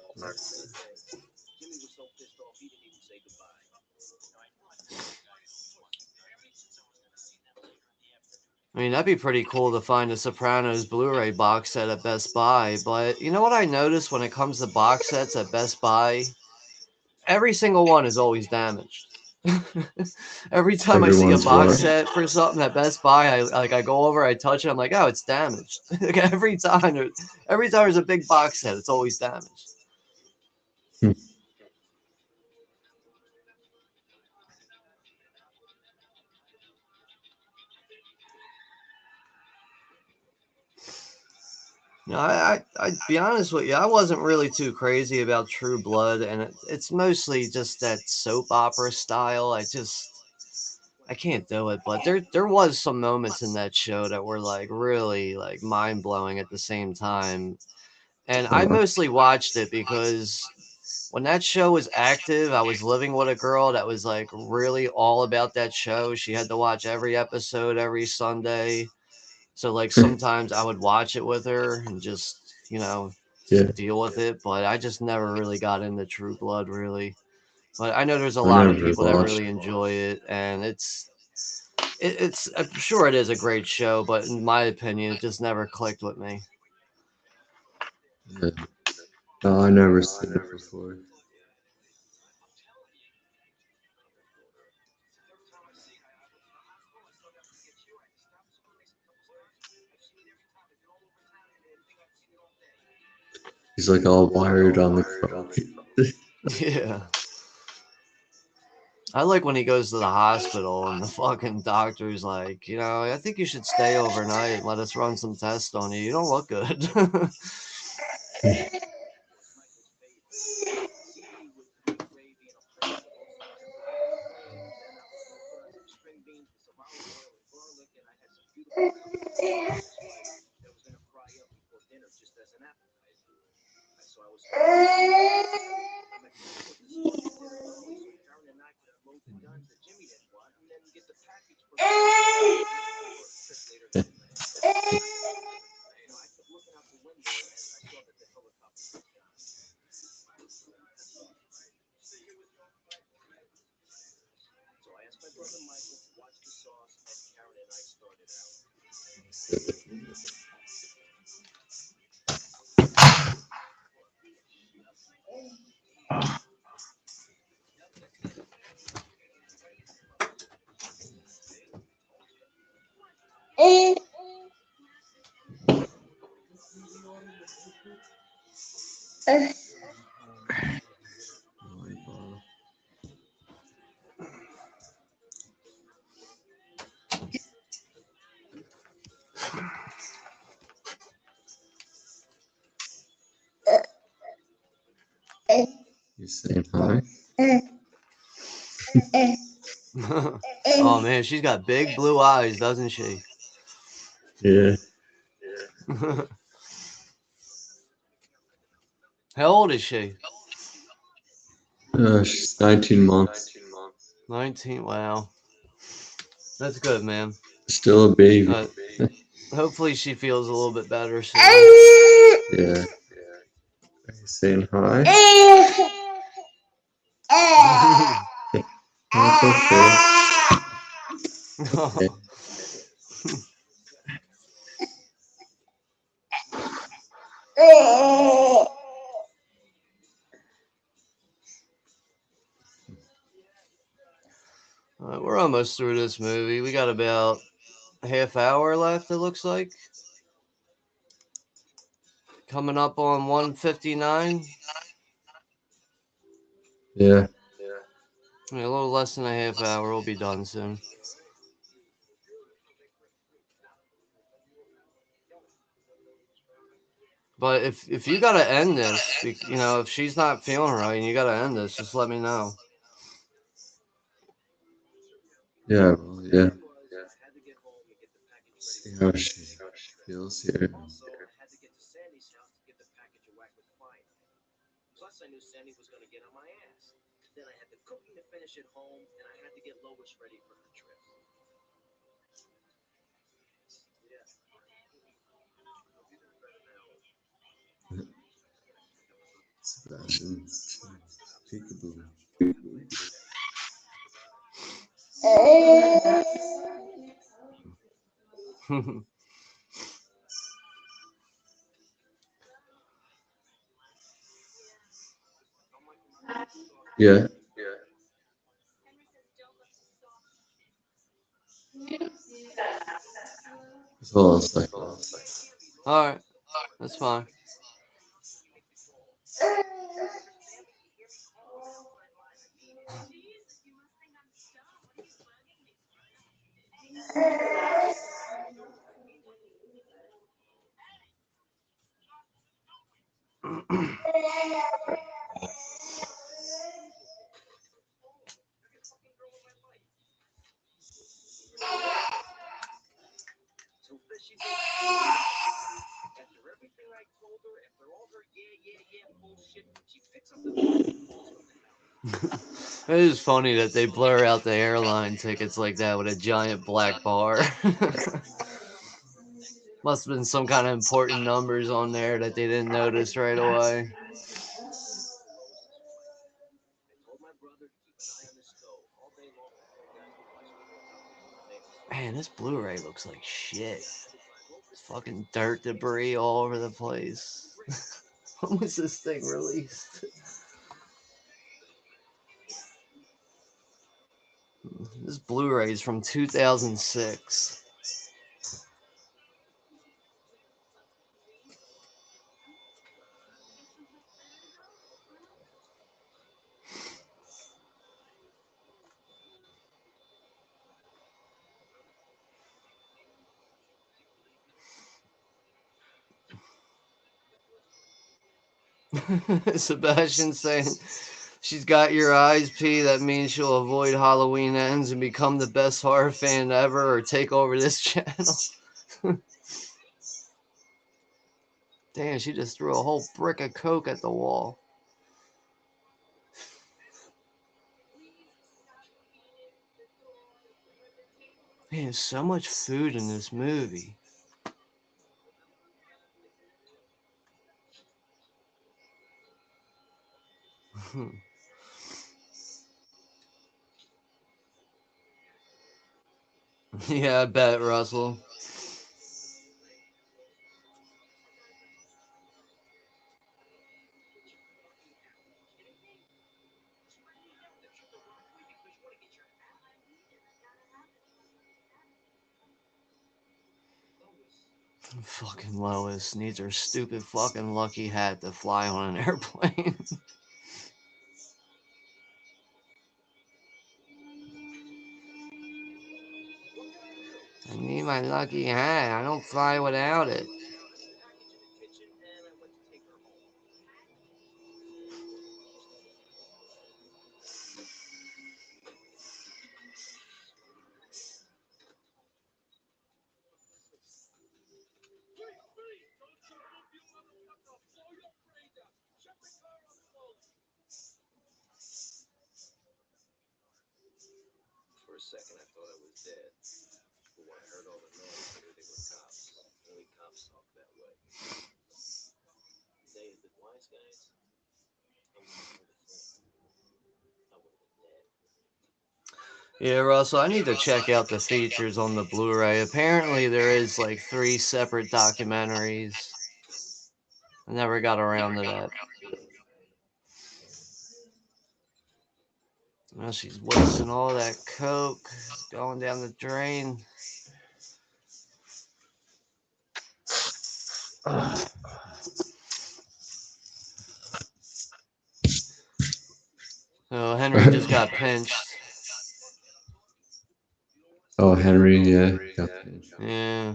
I mean, that'd be pretty cool to find a Sopranos Blu-ray box set at Best Buy. But you know what I noticed when it comes to box sets at Best Buy? Every single one is always damaged. Every time I see a Everyone's box what? set for something at Best Buy, I go over, I touch it, I'm like, oh, it's damaged. Like, every time there's a big box set, it's always damaged. Hmm. You know, I'd be honest with you, I wasn't really too crazy about True Blood, and it's mostly just that soap opera style. I can't do it, but there was some moments in that show that were like really like mind blowing at the same time. And I Uh, mostly watched it because when that show was active, I was living with a girl that was like really all about that show. She had to watch every episode every Sunday. So like sometimes I would watch it with her and just yeah, deal with it, but I just never really got into True Blood really. But I know there's a I lot of never people that watched. really enjoy it, and it's I'm sure it is a great show, but in my opinion, it just never clicked with me. Yeah. No, I never seen it before. He's like all wired on the crow. Yeah. I like when he goes to the hospital and the fucking doctor's like, I think you should stay overnight and let us run some tests on you. You don't look good. You saying hi? Oh man, she's got big blue eyes, doesn't she? Yeah. How old is she? She's 19 months. 19. Wow. That's good, man. Still a baby. Uh, Hopefully she feels a little bit better soon. Yeah. Are you saying hi? That's okay. Okay. We're almost through this movie. We got about a half hour left, it looks like. Coming up on 159. Yeah. I mean, a little less than a half hour. We'll be done soon. But if you gotta end this, if she's not feeling right and you gotta end this, just let me know. Yeah. Well, yeah. See how she feels here. Sebastian. Peekaboo. Yeah. Hold on a second. All right, that's fine. It is funny that they blur out the airline tickets like that with a giant black bar. Must have been some kind of important numbers on there that they didn't notice right away. Man, this Blu-ray looks like shit. It's fucking dirt debris all over the place. When was this thing released? This Blu-ray is from 2006. Sebastian saying she's got your eyes, P. That means she'll avoid Halloween ends and become the best horror fan ever or take over this channel. Damn, she just threw a whole brick of coke at the wall. Man, there's so much food in this movie. Yeah, I bet, Russell. Fucking Lois needs her stupid fucking lucky hat to fly on an airplane. I need my lucky hat. I don't fly without it. Yeah, Russell, I need to check out the features on the Blu-ray. Apparently, there is like 3 separate documentaries. I never got around to that. Now she's wasting all that coke, going down the drain. Oh, Henry just got pinched. Oh, Henry, yeah. Got pinched. Yeah,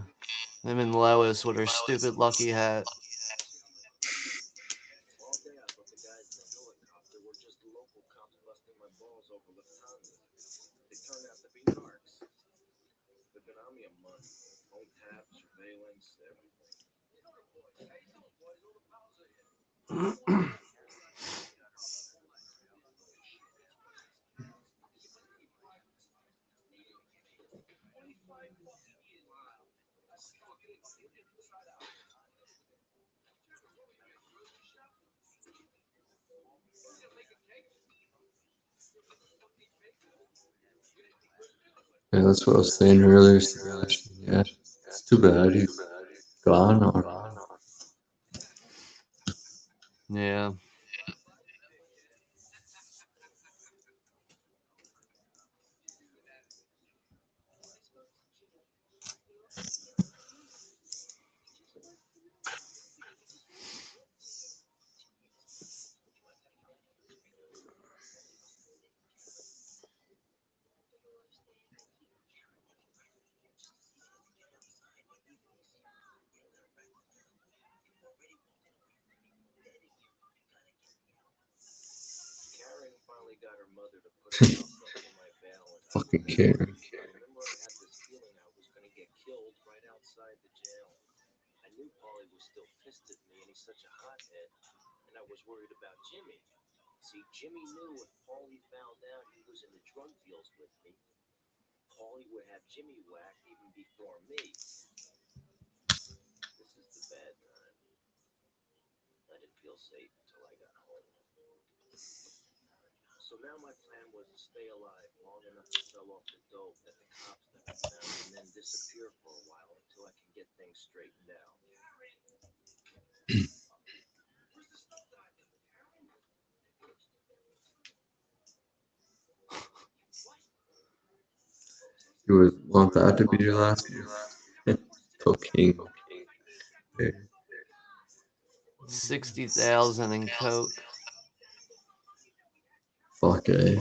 him and Lois with her stupid lucky hat. Yeah, that's what I was saying earlier, Sebastian. Yeah. It's too bad he's gone or Yeah. fucking care. You would want that to be your last one? Cocaine. Okay. 60,000 in coke. Fuck it.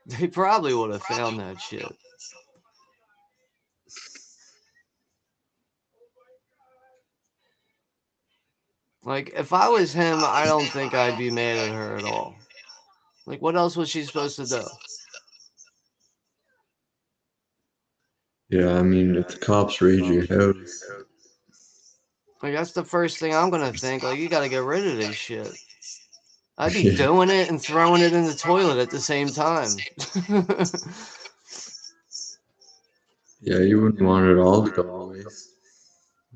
They probably would have found that shit. Like, if I was him, I don't think I'd be mad at her at all. Like, what else was she supposed to do? Yeah, I mean, if the cops raid your house, Like, that's the first thing I'm gonna think. Like, you gotta get rid of this shit. I'd be yeah, doing it and throwing it in the toilet at the same time. yeah, you wouldn't want it all to go to waste.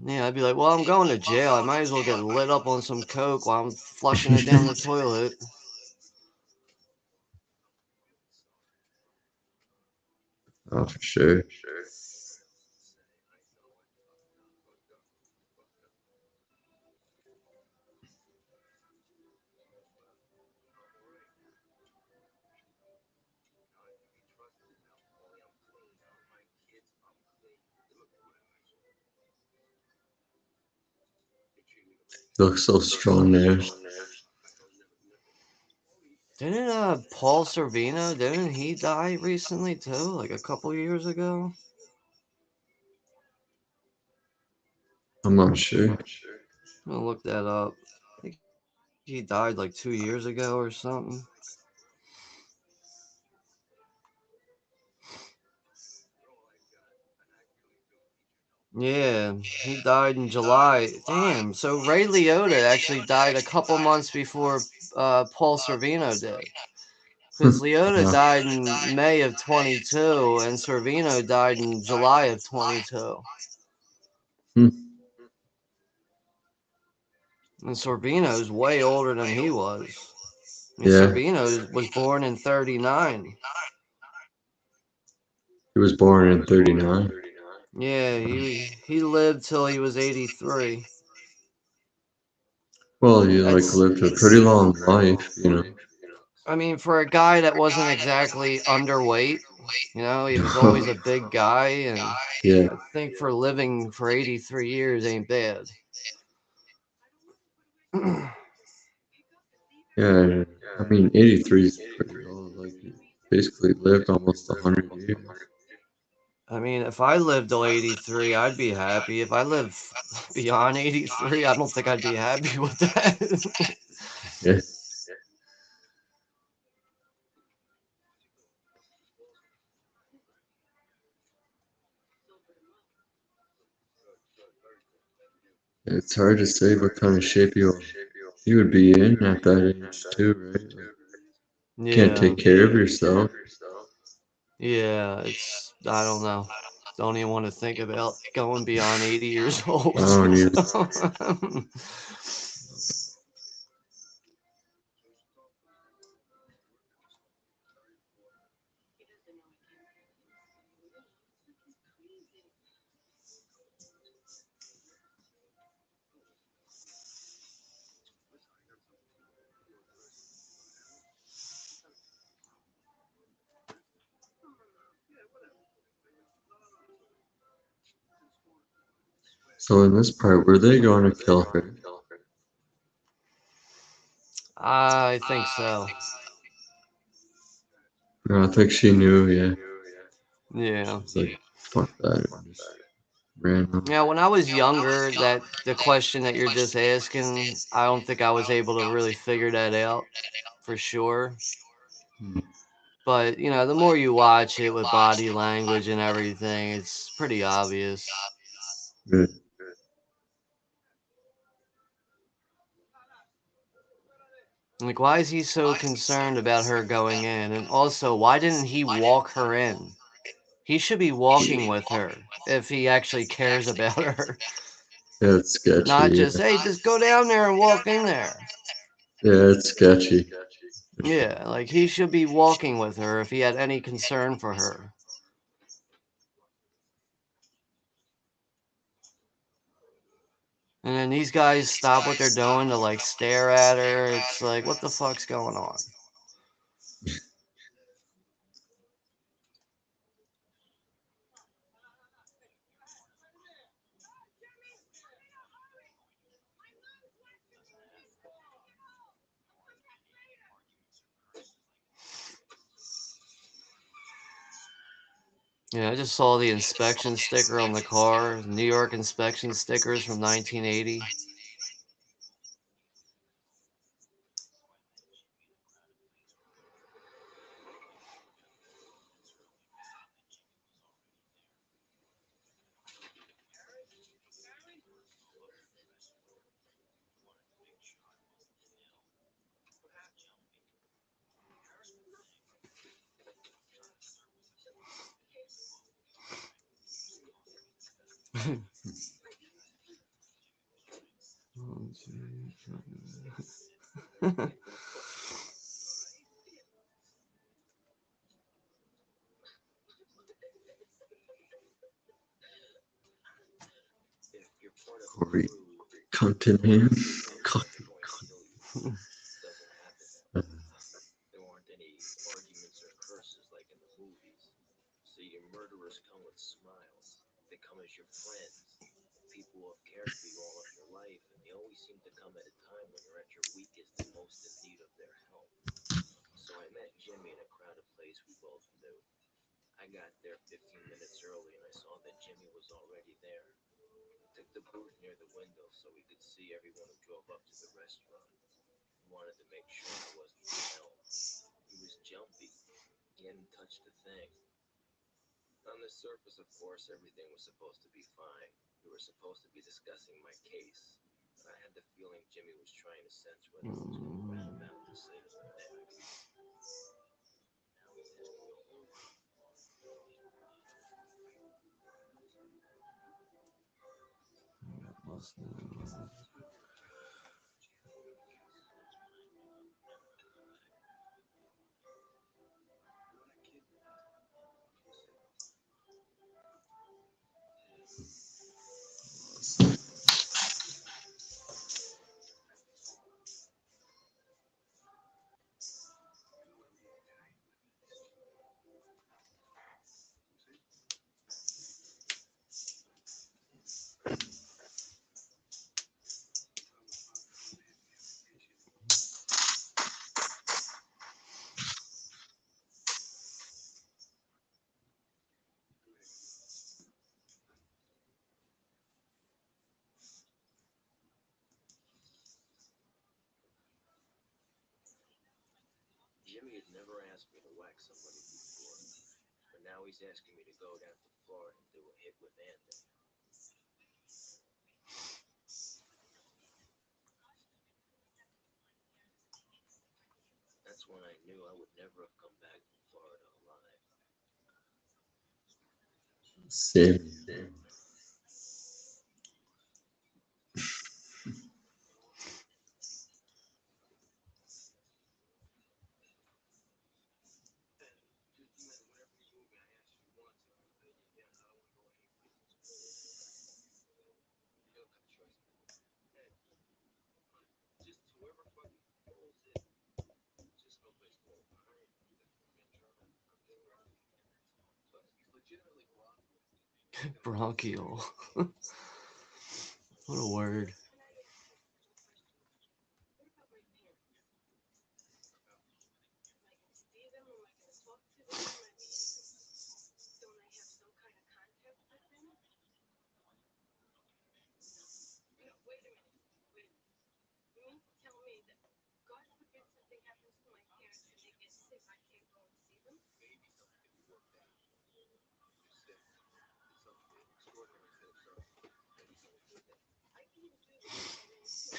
Yeah, I'd be like, well, I'm going to jail. I might as well get lit up on some coke while I'm flushing it down the toilet. Oh, for sure. Looks so strong there. Didn't Paul Sorvino, didn't he die recently too? Like a couple years ago? I'm not sure. I'm gonna look that up. I think he died like 2 years ago or something. Yeah, he died in July. Damn, so Ray Liotta actually died a couple months before Paul Sorvino did. Because Liotta Wow. died in May of 22 and Sorvino died in July of 22. Hmm. And Sorvino's way older than he was. I mean, Yeah, Sorvino was born in 39. he was born in '39. Yeah, he lived till he was 83. Well, he like That's, lived a pretty long life, you know. I mean, for a guy that wasn't exactly underweight, he was always a big guy, and Yeah, I think for living for 83 years ain't bad. yeah. I mean, '83 is pretty old. Like, he basically lived almost 100 years. I mean, if I lived till 83, I'd be happy. If I live beyond 83, I don't think I'd be happy with that. Yeah, it's hard to say what kind of shape you would be in at that age too, right? Like, can't Yeah. take care of yourself. Yeah, it's I don't know. Don't even want to think about going beyond 80 years old. I don't even. So in this part, were they going to kill her? I think so. No, I think she knew. Yeah, Yeah. she's like, fuck that, and just ran off. Yeah, when I was younger, that the question that you're just asking, I don't think I was able to really figure that out for sure. Hmm. But, the more you watch it with body language and everything, it's pretty obvious. Good. Like, why is he so concerned about her going in? And also, why didn't he walk her in? He should be walking with her if he actually cares about her. Yeah, it's Not sketchy. just, hey, just go down there and walk in there. Yeah, it's sketchy. Yeah, like he should be walking with her if he had any concern for her. And then these guys stop what they're doing to like stare at her. It's like, what the fuck's going on? Yeah, I just saw the inspection sticker on the car. New York inspection stickers from 1980. Corey Cunningham. Same. Bronchial. What a word.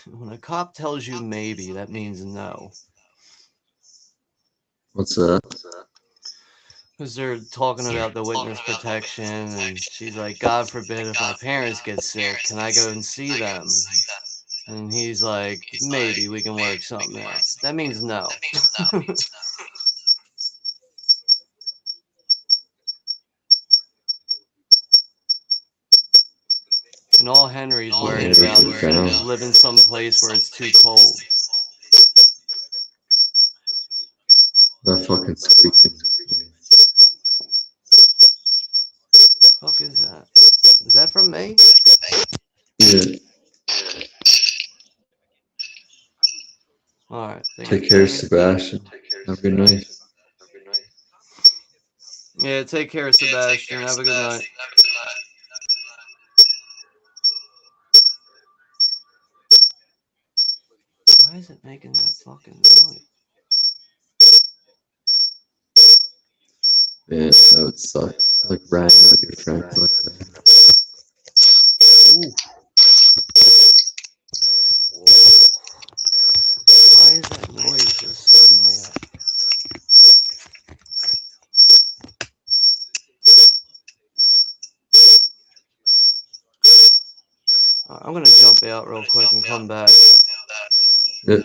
When a cop tells you maybe, that means no. What's that? Because they're talking about the witness protection, and she's like, God forbid if my parents get sick, can I go and see them? And he's like, maybe we can work something out. That means no. And all Henry's worried about is living someplace where it's too cold. That fucking squeaking. Fuck is that? Is that from me? Yeah. Alright. Take care, Sebastian. Have a good night. Yeah, take care, Sebastian. Have a good night. Why is it making that fucking noise? Man, that would suck. Like ranting with your friends like that. Ooh. Why is that noise just suddenly up? I'm gonna jump out real quick and come back. Yeah.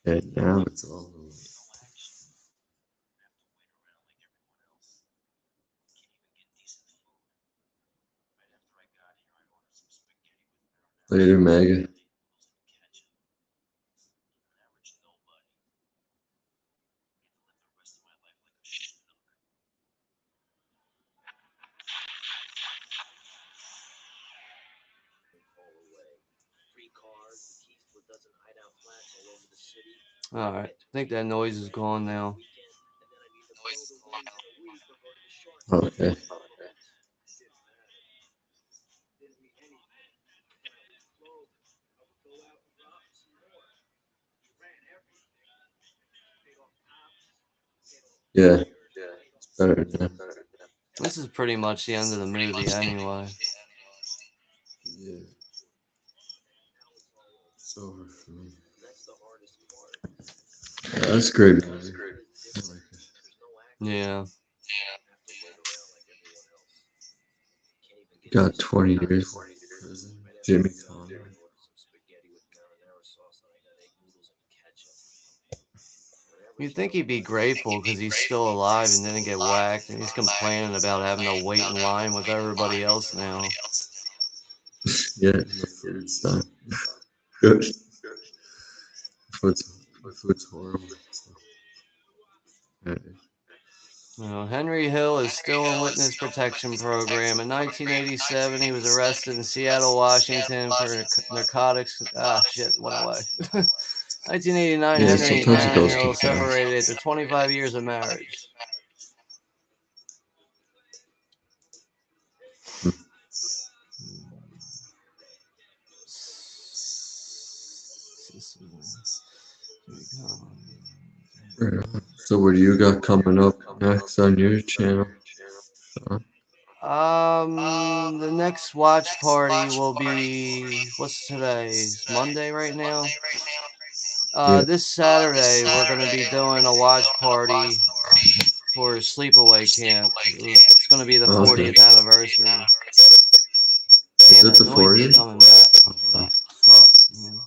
And now it's all over. Later, Megan. Alright, I think that noise is gone now. Okay. Yeah. It's better now. This is pretty much the end of the movie anyway. Yeah. It's over for me. Yeah, that's great movie. I like it. Yeah. Got 20 years in prison. Jimmy Conway. You'd think he'd be grateful because he's still alive and didn't get whacked, and he's complaining about having to wait in line with everybody else now. Yeah, the food's not good. Food's horrible. So, yeah. Henry Hill is still in witness protection program. In 1987, he was arrested in Seattle, Washington for narcotics. Ah, shit, went away. 1989, Yeah, Henry and sometimes it goes too Daniel fast. separated after 25 years of marriage. Right on. So what do you got coming up next on your channel? The next watch party will be, what's today? It's Monday right now. Yeah. This Saturday we're gonna be doing a watch party for Sleepaway Camp. It's gonna be the Oh, okay. 40th anniversary. Is Damn, it that the noise is 40th? coming back. Oh, wow. Fuck, man.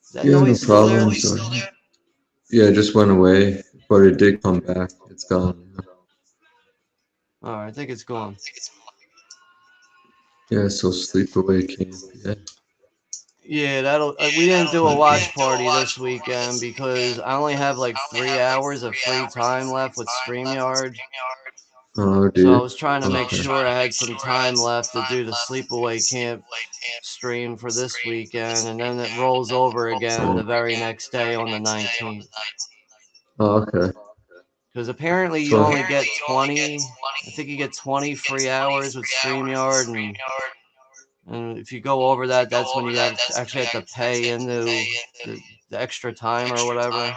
Is that Yeah, no noise still there? problem. So, yeah, it just went away, but it did come back. It's gone. Alright, I think it's gone. Yeah, so sleepaway camp. Yeah. Yeah, that'll. We didn't do a watch party this weekend because I only have like 3 hours of free time left with StreamYard. Oh, do So I you? was trying to make Okay. sure I had some time left to do the Sleepaway Camp stream for this weekend, and then it rolls over again the very next day on the 19th. Oh, okay. Because apparently you So, only get 20, I think you get 20 free hours with StreamYard, and if you go over that, that's when you actually have to pay into the extra time or whatever.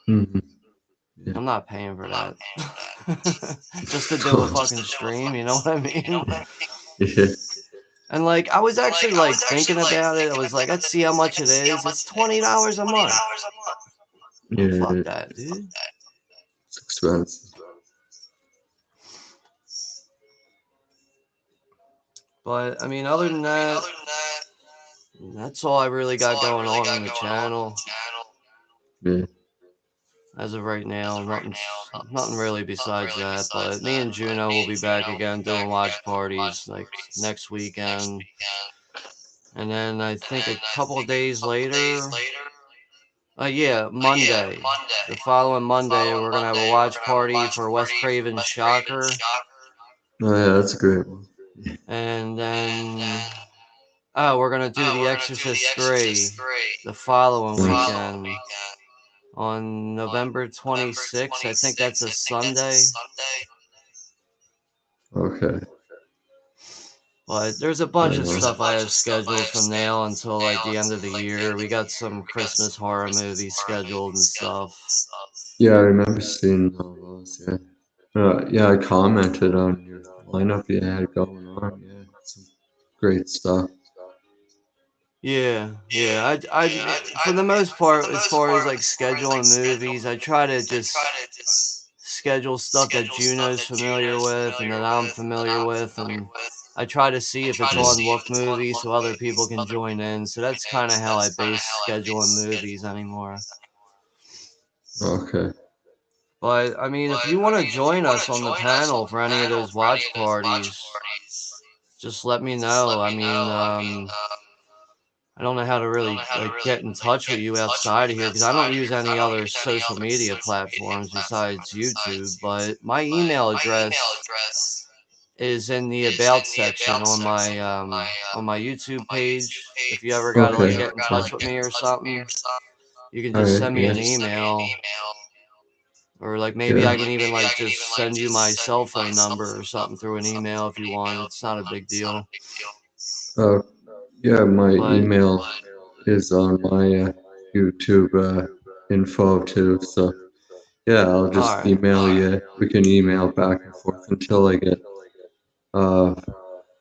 mhm. Yeah. I'm not paying for that. Just to do a fucking stream, you know what I mean? Yeah. And like I was actually like thinking about it. I was like, let's see how much it is. It's $20 a month. Oh, fuck Yeah, that, dude. it's expensive. But I mean, other than that, that's all I really got going on the channel Yeah. as of right now. Nothing really besides that. But me and Juno will be back again doing watch parties like next weekend. And then I think a couple of days later, yeah, Monday. The following Monday, we're gonna have a watch party for Wes Craven's Shocker, Oh, yeah, that's a great one. and then we're gonna do The Exorcist 3 the following Nice. weekend on November 26th. I think that's a Sunday. Okay. But there's a bunch Right of on. stuff I have scheduled from now until like the end of the year. We got some Christmas horror movies scheduled and stuff. Yeah, I remember seeing all those. Yeah. Yeah, I commented on your lineup you had going on. Yeah, some great stuff. Yeah. For the most part, as far as like scheduling movies, I try to just schedule stuff that Juno's familiar with and that I'm familiar with, and I try to see if it's on Look Movie so other people can join in. So that's kind of how I base scheduling movies anymore. Okay. But I mean, if you want to join us on the panel for any of those watch parties, just let me know. I mean, I don't know how to really like get in touch with you outside of here because I don't use any other social media platforms besides YouTube. But my email address is in the about section on my YouTube page. If you ever gotta like Okay. get in touch with me or something, you can All just right. send me Yeah. an email. Or like maybe Yeah. I can even like just send you my cell phone number or something through an email if you want. It's not a big deal. Uh, yeah. My But email is on my YouTube info too. So yeah, I'll all just right. email you. We can email back and forth until I get uh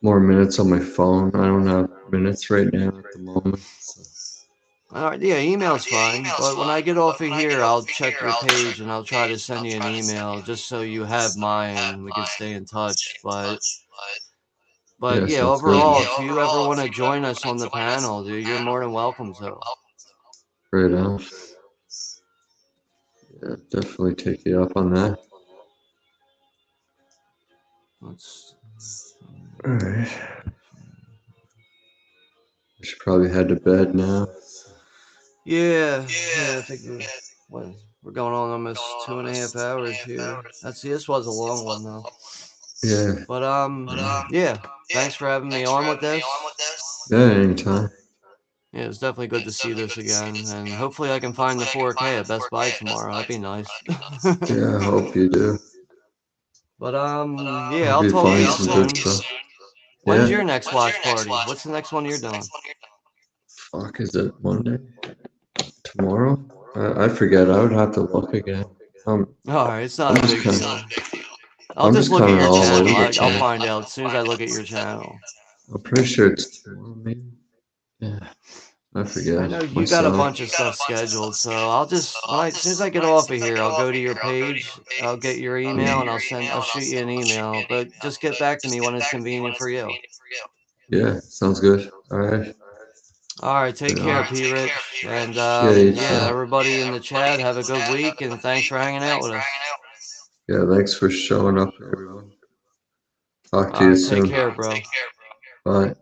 more minutes on my phone. I don't have minutes right now at the moment. So All right, yeah, email's fine. But when I get off of here, I'll check your page and I'll try to send you an email just so you have mine and we can stay in touch. But yeah, yeah, sounds good. overall, if you ever want to join us on the panel, dude, you're more than welcome to. Right on. Yeah, definitely take you up on that. Let's Alright. I should probably head to bed now. Yeah, I think we're going on almost 2.5 hours here. This was a long one though. Yeah. But yeah. Thanks for having me on with this. Yeah, anytime. Yeah, it's definitely good to see this again, and hopefully I can find the 4K at Best Buy tomorrow. That'd be nice. Yeah, I hope you do. But yeah, Hope I'll you talk to find you some good soon. stuff. When's Yeah. your next watch party? What's the next one you're doing? Fuck, is it Monday? Tomorrow? I forget. I would have to look again. All right, it's I'm not a just big kind deal. of, I'll I'm just just look at kind of your all over channel. the I'll place. find out as soon as I look at your channel. I'm pretty sure it's tomorrow, maybe. Yeah, I I forget know you got a myself. bunch of stuff scheduled, so I'll just as soon as I get off of here, I'll go to your page. I'll get your email and I'll shoot you an email. But just get back to me when it's convenient for you. Yeah, sounds good. All right. All right, take care, Yeah. P. Rich, and Yeah, you yeah, too. everybody in the chat, have a good week, and thanks for hanging out with us. Yeah, thanks for showing up, everyone. Talk to All you right, take soon. care, bro. Bye.